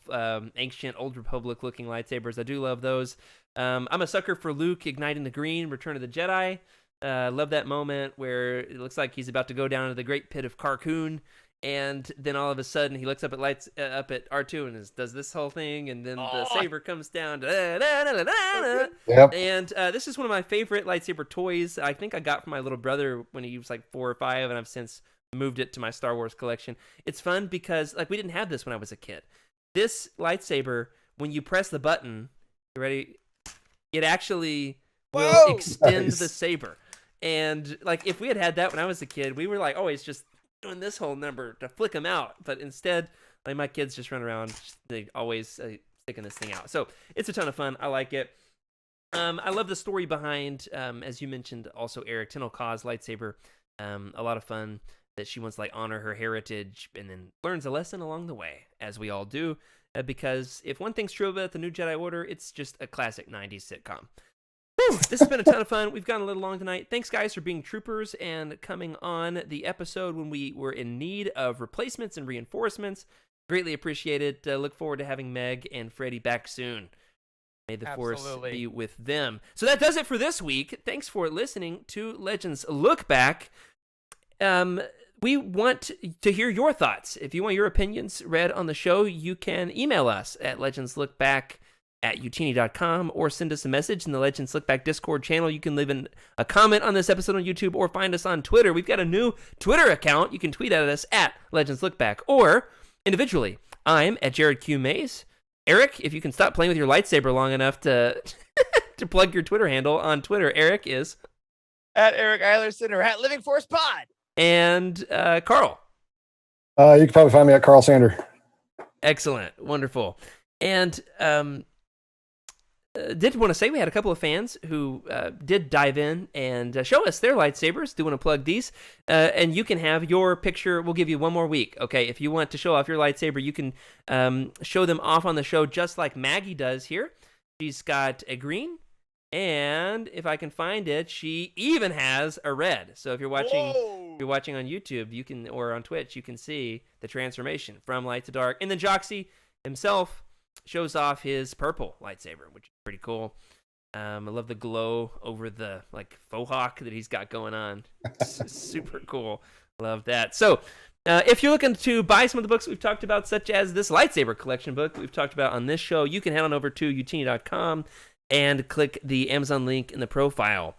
ancient Old Republic-looking lightsabers. I do love those. I'm a sucker for Luke igniting the green, Return of the Jedi. Love that moment where it looks like he's about to go down to the Great Pit of Carkoon, and then all of a sudden he looks up at R2 and does this whole thing, and then the saber comes down. Yep. And this is one of my favorite lightsaber toys. I think I got from my little brother when he was like 4 or 5, and I've since moved it to my Star Wars collection. It's fun because like we didn't have this when I was a kid. This lightsaber, when you press the button, you ready? It actually will Whoa! extend Nice. the saber. And like if we had that when I was a kid, we were like always just doing this whole number to flick them out. But instead, like my kids just run around, they always sticking this thing out. So it's a ton of fun. I like it. I love the story behind, as you mentioned, also Eric Tenel Ka's lightsaber. A lot of fun that she wants to like honor her heritage and then learns a lesson along the way, as we all do. Because if one thing's true about the New Jedi Order, it's just a classic 90s sitcom. Whew, this has been a ton of fun. We've gone a little long tonight. Thanks, guys, for being troopers and coming on the episode when we were in need of replacements and reinforcements. Greatly appreciated. Look forward to having Meg and Freddie back soon. May the Force be with them. So that does it for this week. Thanks for listening to Legends Look Back. We want to hear your thoughts. If you want your opinions read on the show, you can email us at legendslookback@utini.com or send us a message in the Legends Look Back Discord channel. You can leave a comment on this episode on YouTube or find us on Twitter. We've got a new Twitter account. You can tweet at us at Legends Look Back or individually. I'm at Jared Q. Mays. Eric, if you can stop playing with your lightsaber long enough to to plug your Twitter handle on Twitter, Eric is At Eric Eilerson or at Living Force Pod. And Karl. You can probably find me at Karl Sander. Excellent. Wonderful. And did want to say we had a couple of fans who did dive in and show us their lightsabers. Do want to plug these. And you can have your picture. We'll give you one more week. Okay. If you want to show off your lightsaber, you can show them off on the show just like Maggie does here. She's got a green. And if I can find it, she even has a red. So if you're watching, on YouTube, you can, or on Twitch, you can see the transformation from light to dark. And then Joxy himself shows off his purple lightsaber, which is pretty cool. I love the glow over the like faux hawk that he's got going on. It's super cool. Love that. So if you're looking to buy some of the books we've talked about, such as this lightsaber collection book we've talked about on this show, you can head on over to utini.com and click the Amazon link in the profile.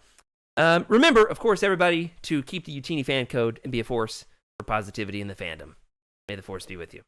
Remember, of course, everybody, to keep the Utini fan code and be a force for positivity in the fandom. May the Force be with you.